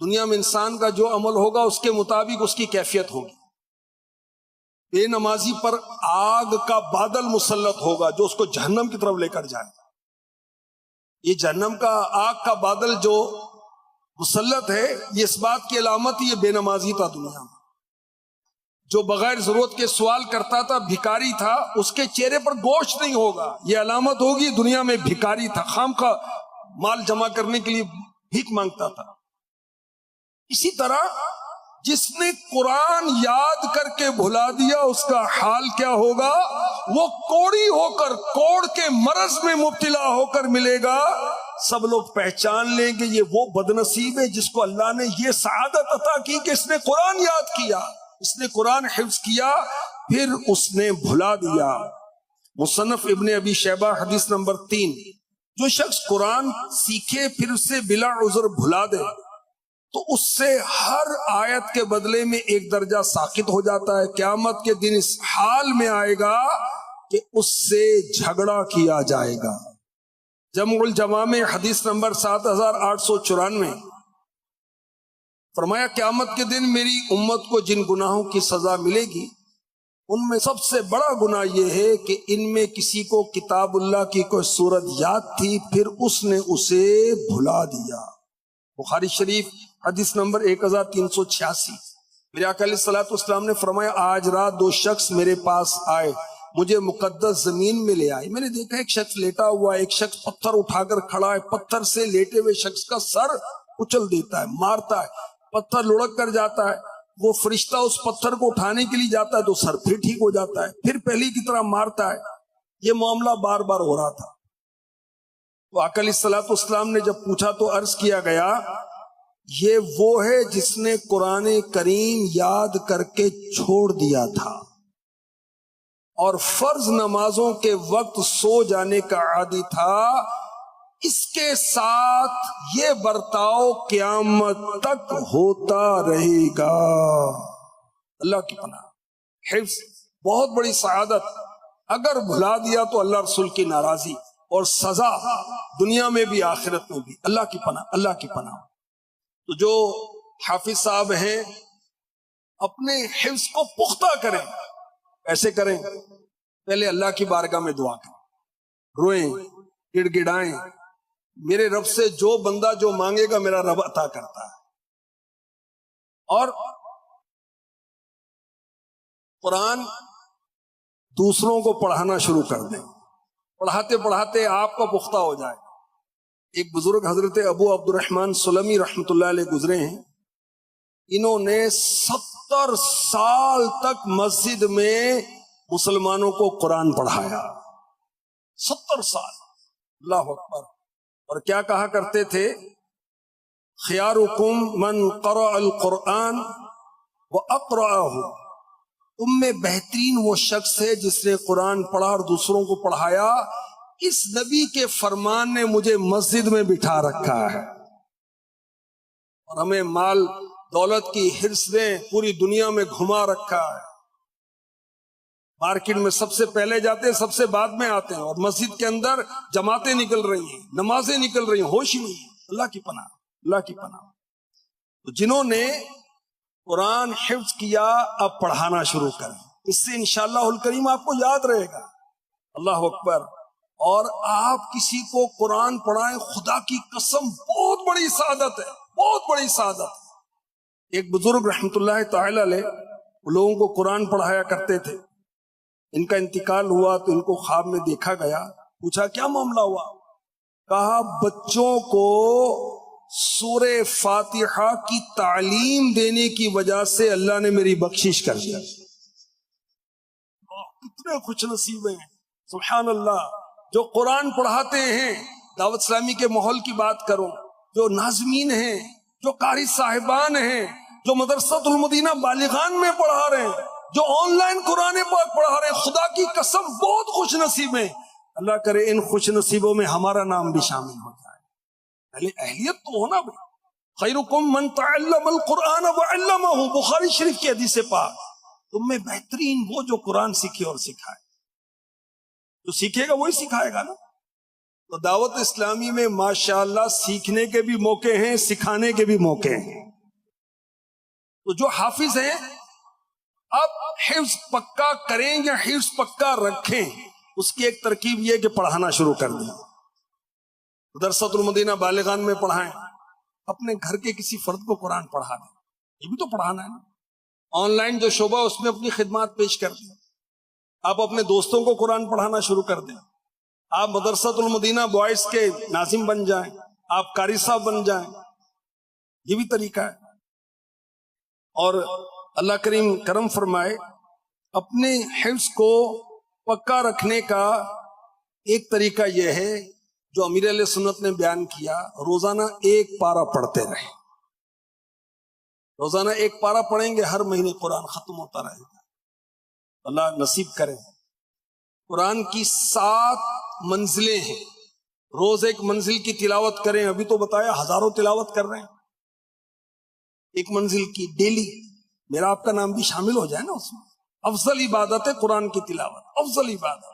دنیا میں انسان کا جو عمل ہوگا اس کے مطابق اس کی کیفیت ہوگی. بے نمازی پر آگ کا بادل مسلط ہوگا جو اس کو جہنم کی طرف لے کر جائے گا. یہ جہنم کا آگ کا بادل جو مسلط ہے، یہ اس بات کی علامت یہ بے نمازی تھا. دنیا میں جو بغیر ضرورت کے سوال کرتا تھا، بھکاری تھا، اس کے چہرے پر گوشت نہیں ہوگا، یہ علامت ہوگی دنیا میں بھکاری تھا، خام کا مال جمع کرنے کے لیے بھیک مانگتا تھا. اسی طرح جس نے قرآن یاد کر کے بھلا دیا اس کا حال کیا ہوگا؟ وہ کوڑی ہو کر، کوڑ کے مرض میں مبتلا ہو کر ملے گا. سب لوگ پہچان لیں گے یہ وہ بدنصیب ہے جس کو اللہ نے یہ سعادت عطا کی کہ اس نے قرآن یاد کیا، اس نے قرآن حفظ کیا، پھر اس نے بھلا دیا. مصنف ابن ابی شیبہ حدیث نمبر 3، جو شخص قرآن سیکھے پھر اسے بلا عذر بھلا دے تو اس سے ہر آیت کے بدلے میں ایک درجہ ساقط ہو جاتا ہے. قیامت کے دن اس حال میں آئے گا کہ اس سے جھگڑا کیا جائے گا. جمع الجوامع حدیث نمبر 7894، فرمایا قیامت کے دن میری امت کو جن گناہوں کی سزا ملے گی ان میں سب سے بڑا گناہ یہ ہے کہ ان میں کسی کو کتاب اللہ کی کوئی سورت یاد تھی پھر اس نے اسے بھلا دیا. بخاری شریف حدیث نمبر 1386، میرے آقا علیہ الصلوۃ والسلام نے فرمایا آج رات 2 شخص میرے پاس آئے، مجھے مقدس زمین میں لے آئے. میں نے دیکھا ایک شخص لیٹا ہوا ہے، ایک شخص پتھر اٹھا کر کھڑا ہے، پتھر سے لیٹے ہوئے شخص کا سر کچل دیتا ہے، مارتا ہے، پتھر لڑک کر جاتا ہے. وہ فرشتہ اس پتھر کو اٹھانے کے لیے جاتا ہے تو سر پھر ٹھیک ہو جاتا ہے، پھر پہلی کی طرح مارتا ہے. یہ معاملہ بار بار ہو رہا تھا. تو آقا علیہ الصلوۃ والسلام نے جب پوچھا تو عرض کیا گیا یہ وہ ہے جس نے قرآن کریم یاد کر کے چھوڑ دیا تھا اور فرض نمازوں کے وقت سو جانے کا عادی تھا. اس کے ساتھ یہ برتاؤ قیامت تک ہوتا رہے گا. اللہ کی پناہ. حفظ بہت بڑی سعادت. اگر بھلا دیا تو اللہ رسول کی ناراضی اور سزا دنیا میں بھی آخرت میں بھی. اللہ کی پناہ، اللہ کی پناہ. تو جو حافظ صاحب ہیں اپنے حفظ کو پختہ کریں. ایسے کریں، پہلے اللہ کی بارگاہ میں دعا کریں، روئیں، گڑ گڑائیں. میرے رب سے جو بندہ جو مانگے گا میرا رب عطا کرتا ہے. اور قرآن دوسروں کو پڑھانا شروع کر دیں. پڑھاتے پڑھاتے آپ کا پختہ ہو جائے. ایک بزرگ حضرت ابو عبد الرحمن سلمی رحمۃ اللہ علیہ گزرے ہیں. انہوں نے 70 سال تک مسجد میں مسلمانوں کو قرآن پڑھایا. 70 سال. اللہ اکبر. اور کیا کہا کرتے تھے؟ خیارکم من قرأ القرآن واقرأہ. تم میں بہترین وہ شخص ہے جس نے قرآن پڑھا اور دوسروں کو پڑھایا. اس نبی کے فرمان نے مجھے مسجد میں بٹھا رکھا ہے. اور ہمیں مال دولت کی حرص نے پوری دنیا میں گھما رکھا ہے. مارکیٹ میں سب سے پہلے جاتے ہیں، سب سے بعد میں آتے ہیں، اور مسجد کے اندر جماعتیں نکل رہی ہیں، نمازیں نکل رہی ہیں، ہوش ہی نہیں. اللہ کی پناہ، اللہ کی پناہ۔ تو جنہوں نے قرآن حفظ کیا اب پڑھانا شروع کریں، اس سے انشاءاللہ الکریم آپ کو یاد رہے گا۔ اللہ اکبر۔ اور آپ کسی کو قرآن پڑھائیں، خدا کی قسم بہت بڑی سعادت ہے، بہت بڑی سعادت ہے۔ ایک بزرگ رحمت اللہ تعالی علیہ لوگوں کو قرآن پڑھایا کرتے تھے، ان کا انتقال ہوا تو ان کو خواب میں دیکھا گیا، پوچھا کیا معاملہ ہوا؟ کہا بچوں کو سورہ فاتحہ کی تعلیم دینے کی وجہ سے اللہ نے میری بخشش کر دیا۔ کتنے خوش نصیب ہیں، سبحان اللہ، جو قرآن پڑھاتے ہیں۔ دعوت اسلامی کے ماحول کی بات کروں، جو ناظمین ہیں، جو قاری صاحبان ہیں، جو مدرسۃ المدینہ بالغان میں پڑھا رہے ہیں، جو آن لائن قرآن پاک پڑھا رہے ہیں، خدا کی قسم بہت خوش نصیب ہیں۔ اللہ کرے ان خوش نصیبوں میں ہمارا نام بھی شامل ہو جائے۔ پہلے اہلیت تو ہونا بھائی، خیرکم من تعلم القرآن وعلمہ، بخاری شریف کی حدیث پاک، تم میں بہترین وہ جو قرآن سیکھے اور سکھائے۔ جو سیکھے گا وہی سکھائے گا نا۔ تو دعوت اسلامی میں ماشاءاللہ سیکھنے کے بھی موقع ہیں، سکھانے کے بھی موقع ہیں۔ تو جو حافظ ہیں اب حفظ پکا کریں یا حفظ پکا رکھیں، اس کی ایک ترکیب یہ کہ پڑھانا شروع کر دیں۔ مدرسۃ المدینہ بالغان میں پڑھائیں، اپنے گھر کے کسی فرد کو قرآن پڑھا دیں، یہ بھی تو پڑھانا ہے نا۔ آن لائن جو شعبہ اس میں اپنی خدمات پیش کر دیں، آپ اپنے دوستوں کو قرآن پڑھانا شروع کر دیں، آپ مدرسۃ المدینہ بوائز کے ناظم بن جائیں، آپ قاری صاحب بن جائیں، یہ بھی طریقہ ہے۔ اور اللہ کریم کرم فرمائے، اپنے حفظ کو پکا رکھنے کا ایک طریقہ یہ ہے جو امیر علیہ سنت نے بیان کیا، روزانہ ایک پارہ پڑھتے رہیں۔ روزانہ ایک پارہ پڑھیں گے، ہر مہینے قرآن ختم ہوتا رہے گا۔ اللہ نصیب کرے۔ قرآن کی 7 منزلیں ہیں، روز ایک منزل کی تلاوت کریں۔ ابھی تو بتایا ہزاروں تلاوت کر رہے ہیں، ایک منزل کی ڈیلی میرا آپ کا نام بھی شامل ہو جائے نا اس میں۔ افضل عبادت ہے قرآن کی تلاوت، افضل عبادت۔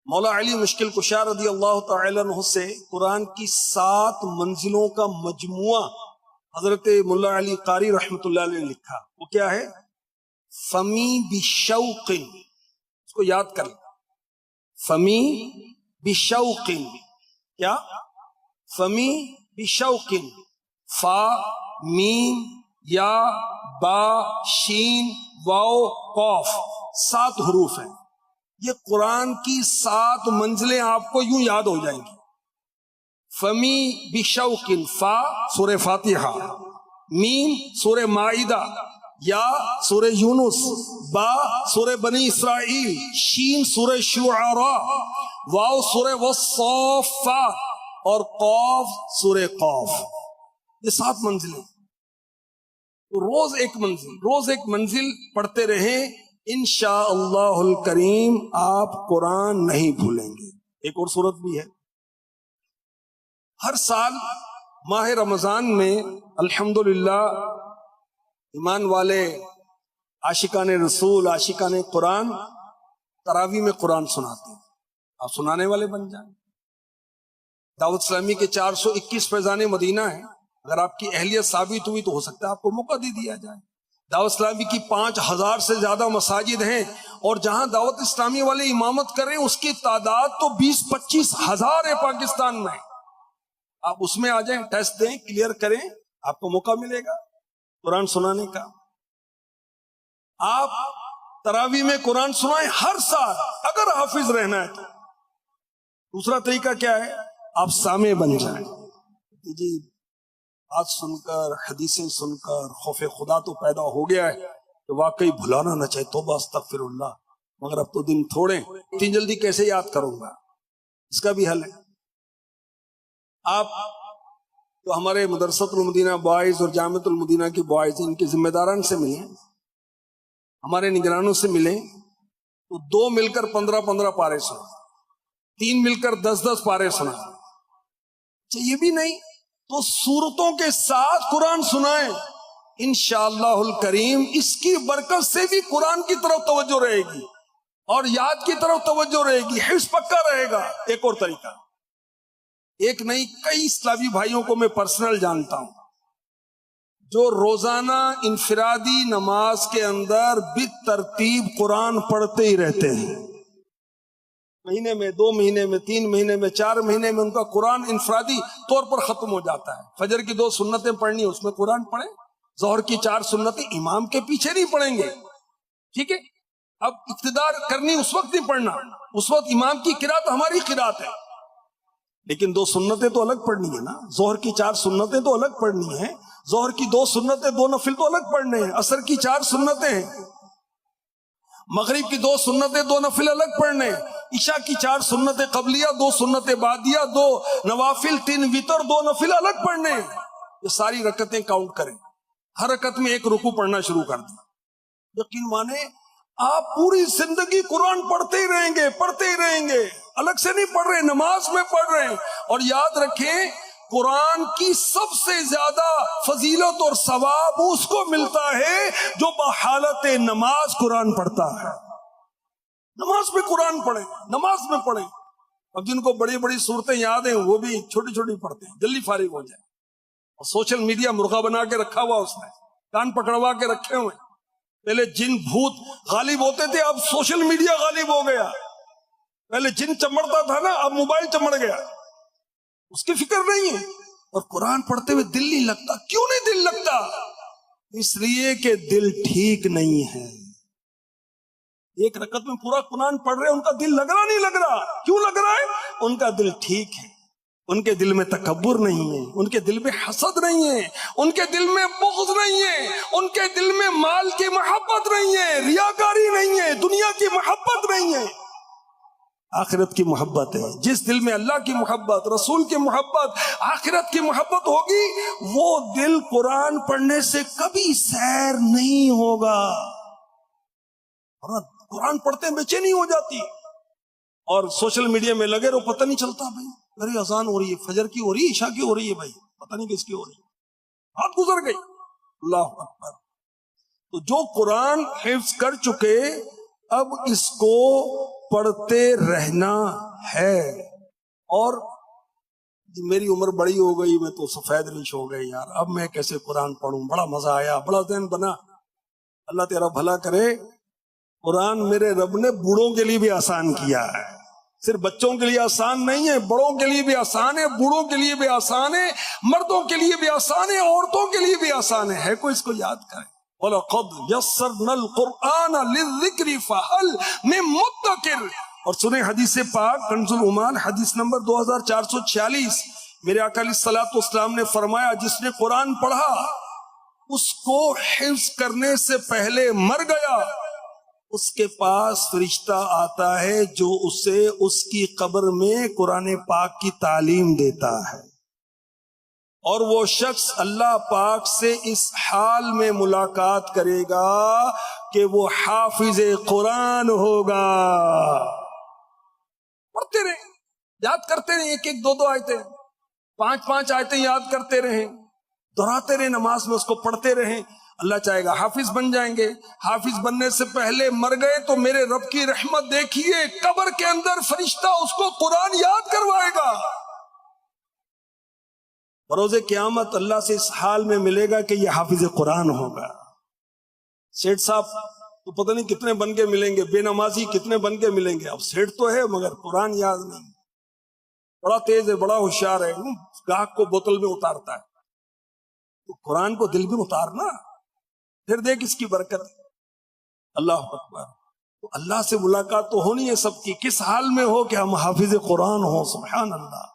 مولا علی مشکل کشا رضی اللہ تعالی عنہ سے قرآن کی 7 منزلوں کا مجموعہ حضرت ملا علی قاری رحمت اللہ علیہ نے لکھا۔ وہ کیا ہے؟ فمی بشوق، اس کو یاد کر لیں، فمی بشوق، کیا؟ فمی بشوق، فا میم یا با شین واو قاف، 7 حروف ہیں۔ یہ قرآن کی 7 منزلیں آپ کو یوں یاد ہو جائیں گی۔ فمی بشوق، فا سورہ فاتحہ، میم سورہ مائدہ، یا سورہ یونس، با سورہ بنی اسرائیل، شین سورہ شعراء، واو سورہ والصافات، اور قاف سورہ قاف۔ یہ 7 منزلیں۔ روز ایک منزل، روز ایک منزل پڑھتے رہیں، انشاءاللہ الکریم آپ قرآن نہیں بھولیں گے۔ ایک اور صورت بھی ہے، ہر سال ماہ رمضان میں الحمدللہ ایمان والے عاشقان رسول، عاشقان قرآن تراویح میں قرآن سناتے ہیں۔ آپ سنانے والے بن جائیں۔ دعوت اسلامی کے 421 فیضان مدینہ ہیں، اگر آپ کی اہلیت ثابت ہوئی تو ہو سکتا ہے آپ کو موقع دے دیا جائے۔ دعوت اسلامی کی 5000 سے زیادہ مساجد ہیں، اور جہاں دعوت اسلامی والے امامت کر رہے ہیں اس کی تعداد تو 20-25 ہزار ہے پاکستان میں۔ آپ اس میں آ جائیں، ٹیسٹ دیں، کلیئر کریں، آپ کو موقع ملے گا قرآن سنانے کا۔ آپ تراویح میں قرآن سنائیں ہر سال، اگر حافظ رہنا ہے تو۔ دوسرا طریقہ کیا ہے؟ آپ سامع بن جائیں۔ جی بات سن کر، حدیثیں سن کر خوف خدا تو پیدا ہو گیا ہے کہ واقعی بھلانا نہ چاہے، توبہ استغفر اللہ، مگر اب تو دن تھوڑے، اتنی جلدی کیسے یاد کروں گا؟ اس کا بھی حل ہے۔ آپ تو ہمارے مدرسۃ المدینہ بوائز اور جامعۃ المدینہ کی بوائز، ان کے ذمہ داران سے ملیں، ہمارے نگرانوں سے ملیں، تو 2 مل کر 15-15 پارے سنا، 3 مل کر 10-10 پارے سنا۔ یہ بھی نہیں تو سورتوں کے ساتھ قرآن سنائیں، انشاءاللہ الکریم اس کی برکت سے بھی قرآن کی طرف توجہ رہے گی اور یاد کی طرف توجہ رہے گی، حفظ پکا رہے گا۔ ایک اور طریقہ، ایک نہیں کئی اسلامی بھائیوں کو میں پرسنل جانتا ہوں جو روزانہ انفرادی نماز کے اندر بالترتیب قرآن پڑھتے ہی رہتے ہیں. مہینے میں 2 مہینے میں 3 مہینے میں 4 مہینے میں ان کا قرآن انفرادی طور پر ختم ہو جاتا ہے. فجر کی 2 سنتیں پڑھنی اس میں قرآن پڑھیں, ظہر کی 4 سنتیں امام کے پیچھے نہیں پڑھیں گے, ٹھیک ہے. اب اقتدار کرنی اس وقت نہیں پڑھنا, اس وقت امام کی قرات ہماری قرات ہے, لیکن 2 سنتیں تو الگ پڑھنی ہے نا. ظہر کی 4 سنتیں تو الگ پڑھنی ہے, ظہر کی 2 سنتیں 2 نفل تو الگ پڑھنے ہیں, عصر کی 4 سنتیں, مغرب کی 2 سنتیں 2 نفل الگ پڑھنے, عشاء کی 4 سنتیں قبلیہ 2 سنتیں بعدیہ 2 نوافل 3 وتر 2 نفل الگ پڑھنے. یہ ساری رکعتیں کاؤنٹ کریں, ہر رکعت میں 1 رکوع پڑھنا شروع کر دیں. یقین مانے آپ پوری زندگی قرآن پڑھتے ہی رہیں گے, پڑھتے ہی رہیں گے, الگ سے نہیں پڑھ رہے, نماز میں پڑھ رہے ہیں. اور یاد رکھیں قرآن کی سب سے زیادہ فضیلت اور ثواب اس کو ملتا ہے جو بحالت نماز قرآن پڑھتا ہے. نماز میں قرآن پڑھیں, نماز میں پڑھیں. اب جن کو بڑی بڑی صورتیں یاد ہیں وہ بھی چھوٹی چھوٹی پڑھتے ہیں, جلدی فارغ ہو جائیں. اور سوشل میڈیا مرغا بنا کے رکھا ہوا اس نے, کان پکڑوا کے رکھے ہوئے. پہلے جن بھوت غالب ہوتے تھے, اب سوشل میڈیا غالب ہو گیا. پہلے جن چمڑتا تھا نا, اب موبائل چمڑ گیا, اس کی فکر نہیں ہے. اور قرآن پڑھتے ہوئے دل نہیں لگتا. کیوں نہیں دل لگتا؟ اس لیے کہ دل ٹھیک نہیں ہے. ایک رکعت میں پورا قرآن پڑھ رہے ہیں, ان کا دل لگ رہا نہیں لگ رہا. کیوں لگ رہا ہے؟ ان کا دل ٹھیک ہے, ان کے دل میں تکبر نہیں ہے, ان کے دل میں حسد نہیں ہے, ان کے دل میں بغض نہیں ہے, ان کے دل میں مال کی محبت نہیں ہے, ریاکاری نہیں ہے, دنیا کی محبت نہیں ہے, آخرت کی محبت ہے. جس دل میں اللہ کی محبت, رسول کی محبت, آخرت کی محبت ہوگی, وہ دل قرآن پڑھنے سے کبھی سیر نہیں ہوگا. قرآن پڑھتے بے چینی ہو جاتی. اور سوشل میڈیا میں لگے رہو, پتہ نہیں چلتا بھائی ارے اذان ہو رہی ہے, فجر کی ہو رہی ہے, عشاء کی ہو رہی ہے, بھائی پتہ نہیں کس کی ہو رہی ہے, رات گزر گئی. اللہ اکبر. تو جو قرآن حفظ کر چکے اب اس کو پڑھتے رہنا ہے. اور میری عمر بڑی ہو گئی, میں تو سفید ریش ہو گئی یار, اب میں کیسے قرآن پڑھوں, بڑا مزہ آیا, بڑا ذہن بنا. اللہ تیرا بھلا کرے. قرآن میرے رب نے بوڑھوں کے لیے بھی آسان کیا ہے, صرف بچوں کے لیے آسان نہیں ہے, بڑوں کے لیے بھی آسان ہے, بوڑھوں کے لیے بھی آسان ہے, مردوں کے لیے بھی آسان ہے, عورتوں کے لیے بھی آسان ہے. ہے کوئی اس کو یاد کرے؟ وَلَقَدْ يَسَّرْنَا الْقُرْآنَ لِلذِّكْرِ فَهَلْ مِن مُدَّكِرٍ. اور سنیں حدیث پاک کنز الایمان حدیث نمبر 2446. میرے آقا علیہ الصلوۃ والسلام نے فرمایا, جس نے قرآن پڑھا اس کو حفظ کرنے سے پہلے مر گیا, اس کے پاس فرشتہ آتا ہے جو اسے اس کی قبر میں قرآن پاک کی تعلیم دیتا ہے. اور وہ شخص اللہ پاک سے اس حال میں ملاقات کرے گا کہ وہ حافظ قرآن ہوگا. پڑھتے رہیں, یاد کرتے رہیں, 1-1 2-2 آیتیں, 5-5 آیتیں یاد کرتے رہیں, دہراتے رہیں, نماز میں اس کو پڑھتے رہیں. اللہ چاہے گا حافظ بن جائیں گے. حافظ بننے سے پہلے مر گئے تو میرے رب کی رحمت دیکھیے, قبر کے اندر فرشتہ اس کو قرآن یاد کروائے گا. بروز قیامت اللہ سے اس حال میں ملے گا کہ یہ حافظ قرآن ہوگا. سیٹ صاحب تو پتہ نہیں کتنے بن کے ملیں گے, بے نمازی کتنے بن کے ملیں گے. اب سیٹ تو ہے مگر قرآن یاد نہیں. بڑا تیز ہے, بڑا ہوشیار ہے, گاہک کو بوتل میں اتارتا ہے, تو قرآن کو دل میں اتارنا, پھر دیکھ اس کی برکت. اللہ اکبر. تو اللہ سے ملاقات تو ہونی ہے سب کی, کس حال میں ہو کہ ہم حافظ قرآن ہوں. سبحان اللہ.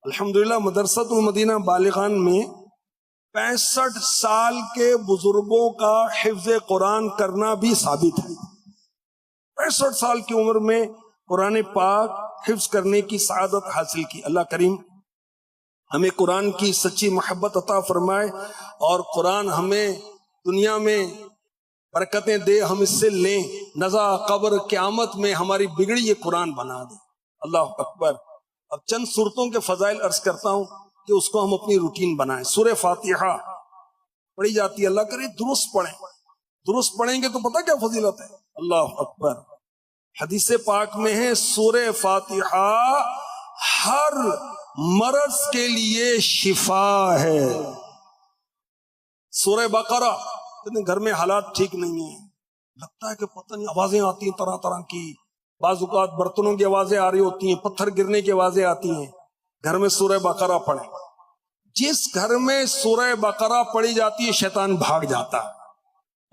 الحمدللہ مدرسۃ المدینہ بالغان میں 65 سال کے بزرگوں کا حفظ قرآن کرنا بھی ثابت ہے. 65 سال کی عمر میں قرآن پاک حفظ کرنے کی سعادت حاصل کی. اللہ کریم ہمیں قرآن کی سچی محبت عطا فرمائے, اور قرآن ہمیں دنیا میں برکتیں دے, ہم اس سے لیں, نزا قبر قیامت میں ہماری بگڑی یہ قرآن بنا دے. اللہ اکبر. اب چند صورتوں کے فضائل عرض کرتا ہوں کہ اس کو ہم اپنی روٹین بنائیں. سورہ فاتحہ پڑھی جاتی ہے, اللہ کرے درست پڑھیں. درست پڑھیں گے تو پتہ کیا فضیلت ہے. اللہ اکبر. حدیث پاک میں ہے سورہ فاتحہ ہر مرض کے لیے شفا ہے۔ سورہ بقرہ، گھر میں حالات ٹھیک نہیں ہیں، لگتا ہے کہ پتہ نہیں آوازیں آتی ہیں طرح طرح کی، بعض اوقات برتنوں کی آوازیں آ رہی ہوتی ہیں، پتھر گرنے کی آوازیں آتی ہیں، گھر میں سورہ بقرہ پڑھیں۔ جس گھر میں سورہ بقرہ پڑھی جاتی ہے شیطان بھاگ جاتا ہے،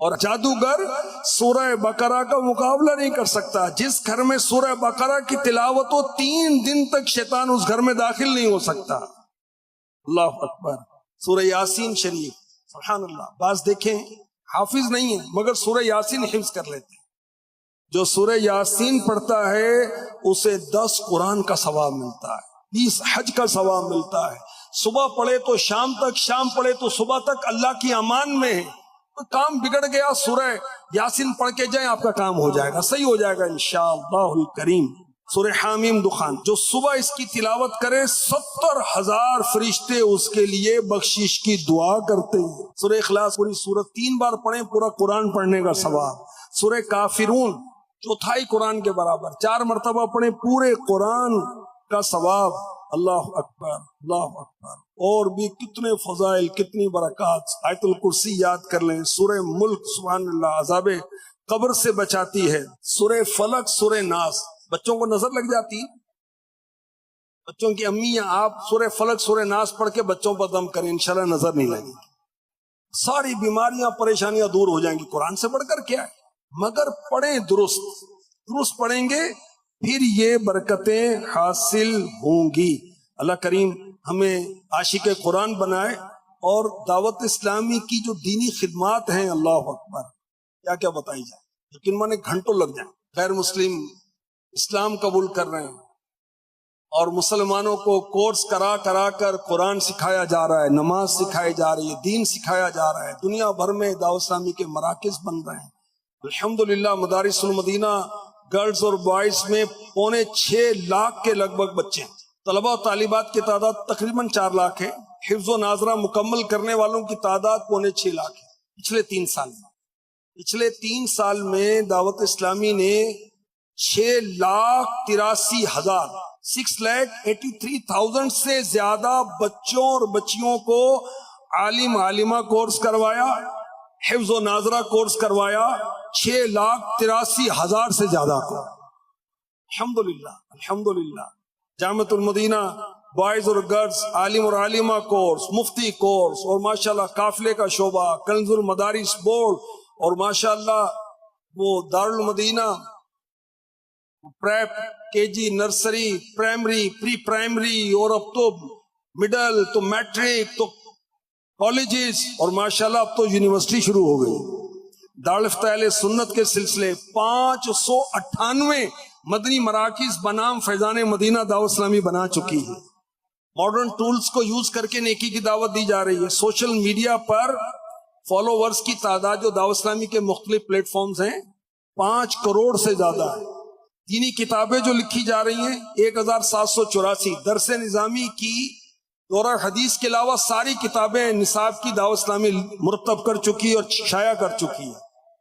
اور جادوگر سورہ بقرہ کا مقابلہ نہیں کر سکتا۔ جس گھر میں سورہ بقرہ کی تلاوت ہو 3 دن تک شیطان اس گھر میں داخل نہیں ہو سکتا۔ اللہ اکبر۔ سورہ یاسین شریف، سبحان اللہ، بعض دیکھیں حافظ نہیں ہیں مگر سورہ یاسین حفظ کر لیتے ہیں۔ جو سورہ یاسین پڑھتا ہے اسے 10 قرآن کا ثواب ملتا ہے، 20 حج کا ثواب ملتا ہے۔ صبح پڑھے تو شام تک، شام پڑھے تو صبح تک، اللہ کی امان میں ہے۔ کام بگڑ گیا، سورہ یاسین پڑھ کے جائیں، آپ کا کام ہو جائے گا، صحیح ہو جائے گا انشاءاللہ الکریم۔ سورہ حامیم دخان، جو صبح اس کی تلاوت کرے 70,000 فرشتے اس کے لیے بخشش کی دعا کرتے ہیں۔ سورہ اخلاص پوری سورت 3 بار پڑھیں، پورا قرآن پڑھنے کا ثواب۔ سورہ کافرون 1/4 قرآن کے برابر، 4 مرتبہ پڑھیں، پورے قرآن کا ثواب۔ اللہ اکبر، اللہ اکبر۔ اور بھی کتنے فضائل، کتنی برکات۔ آیت الکرسی یاد کر لیں، سورہ ملک سبحان اللہ عذاب قبر سے بچاتی ہے۔ سورہ فلق، سورہ ناس، بچوں کو نظر لگ جاتی، بچوں کی امی یا آپ سورہ فلق سورہ ناس پڑھ کے بچوں پر دم کریں، انشاءاللہ نظر نہیں لگے گی، ساری بیماریاں پریشانیاں دور ہو جائیں گی۔ قرآن سے بڑھ کر کیا ہے؟ مگر پڑھیں درست پڑھیں گے پھر یہ برکتیں حاصل ہوں گی۔ اللہ کریم ہمیں عاشق قرآن بنائے، اور دعوت اسلامی کی جو دینی خدمات ہیں، اللہ اکبر، کیا کیا بتائی جائے، لیکن مانے گھنٹوں لگ جائیں۔ غیر مسلم اسلام قبول کر رہے ہیں، اور مسلمانوں کو کورس کرا کر قرآن سکھایا جا رہا ہے، نماز سکھائی جا رہی ہے، دین سکھایا جا رہا ہے، دنیا بھر میں دعوت اسلامی کے مراکز بن رہے ہیں۔ الحمدللہ مدارس المدینہ گرلز اور بوائز میں 6.25 لاکھ کے لگ بھگ بچے ہیں۔ طلبہ و طالبات کی تعداد تقریباً 4 لاکھ ہے۔ حفظ و ناظرہ مکمل کرنے والوں کی تعداد 5.25 لاکھ ہے۔ پچھلے 3 سال میں دعوت اسلامی نے 6,83,000 6,83,000 سے زیادہ بچوں اور بچیوں کو عالم عالمہ کورس کروایا، حفظ و ناظرہ کورس کروایا، 6,83,000 سے زیادہ کو۔ الحمدللہ الحمدللہ۔ جامعۃ المدینہ بوائز اور گرلز عالم اور عالمہ کورس، مفتی کورس، اور ماشاءاللہ قافلے کا شعبہ، کنز المدارس بورڈ، اور ماشاءاللہ وہ دارالمدینہ پریپ، کے جی، نرسری، پرائمری، پری پرائمری، اور اب تو مڈل، تو میٹرک، تو کالجز، اور ماشاءاللہ اب تو یونیورسٹی شروع ہو گئی۔ دارالفتہ اہل سنت کے سلسلے 598 مدنی مراکز بنام فیضان مدینہ دعوت اسلامی بنا چکی ہے۔ ماڈرن ٹولز کو یوز کر کے نیکی کی دعوت دی جا رہی ہے۔ سوشل میڈیا پر فالوورز کی تعداد جو دعوت اسلامی کے مختلف پلیٹ فارمز ہیں 5 کروڑ سے زیادہ ہے۔ دینی کتابیں جو لکھی جا رہی ہیں 1784، درس نظامی کی دورہ حدیث کے علاوہ ساری کتابیں نصاب کی دعوت اسلامی مرتب کر چکی اور شائع کر چکی ہے۔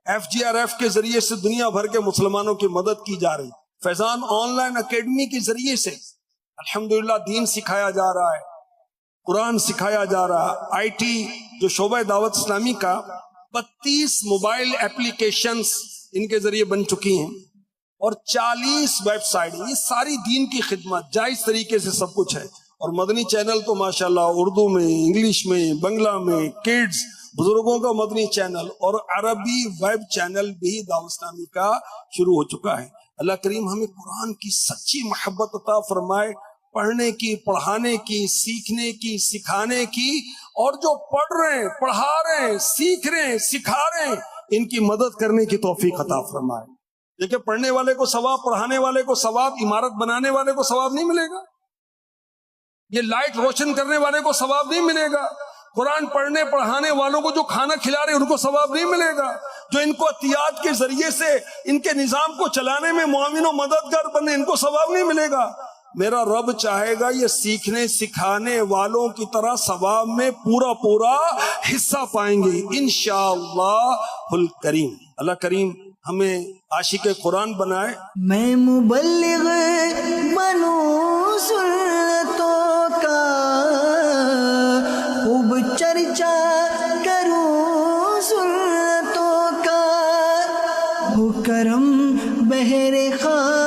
FGRF کے ذریعے سے دنیا بھر کے مسلمانوں کی مدد کی جا رہی ہے۔ فیضان آن لائن اکیڈمی کے ذریعے سے الحمدللہ دین سکھایا جا رہا ہے، قرآن سکھایا جا رہا ہے۔ IT جو شعبہ دعوت اسلامی کا 32 موبائل ایپلیکیشنز ان کے ذریعے بن چکی ہیں، اور 40 ویب سائٹ۔ یہ ساری دین کی خدمت جائز طریقے سے سب کچھ ہے۔ اور مدنی چینل تو ماشاءاللہ اردو میں، انگلش میں، بنگلہ میں، کڈز، بزرگوں کا مدنی چینل، اور عربی ویب چینل بھی دعوت اسلامی کا شروع ہو چکا ہے۔ اللہ کریم ہمیں قرآن کی سچی محبت عطا فرمائے، پڑھنے کی، پڑھانے کی، سیکھنے کی، سکھانے کی، اور جو پڑھ رہے ہیں، پڑھا رہے ہیں، سیکھ رہے ہیں، سکھا رہے ہیں، ان کی مدد کرنے کی توفیق عطا فرمائے۔ دیکھیں پڑھنے والے کو ثواب، پڑھانے والے کو ثواب، عمارت بنانے والے کو ثواب نہیں ملے گا، یہ لائٹ روشن کرنے والے کو ثواب نہیں ملے گا، قرآن پڑھنے پڑھانے والوں کو جو کھانا کھلا رہے ان کو ثواب نہیں ملے گا، جو ان کو عطیات کے ذریعے سے ان کے نظام کو چلانے میں معاون و مددگار بنے ان کو ثواب نہیں ملے گا۔ میرا رب چاہے گا یہ سیکھنے سکھانے والوں کی طرح ثواب میں پورا حصہ پائیں گے انشاءاللہ الکریم۔ اللہ کریم ہمیں عاشق قرآن بنائے۔ میں مبلغ بنوں سنتوں بچا کروں سنتوں کا، ہو کرم بہر خواہ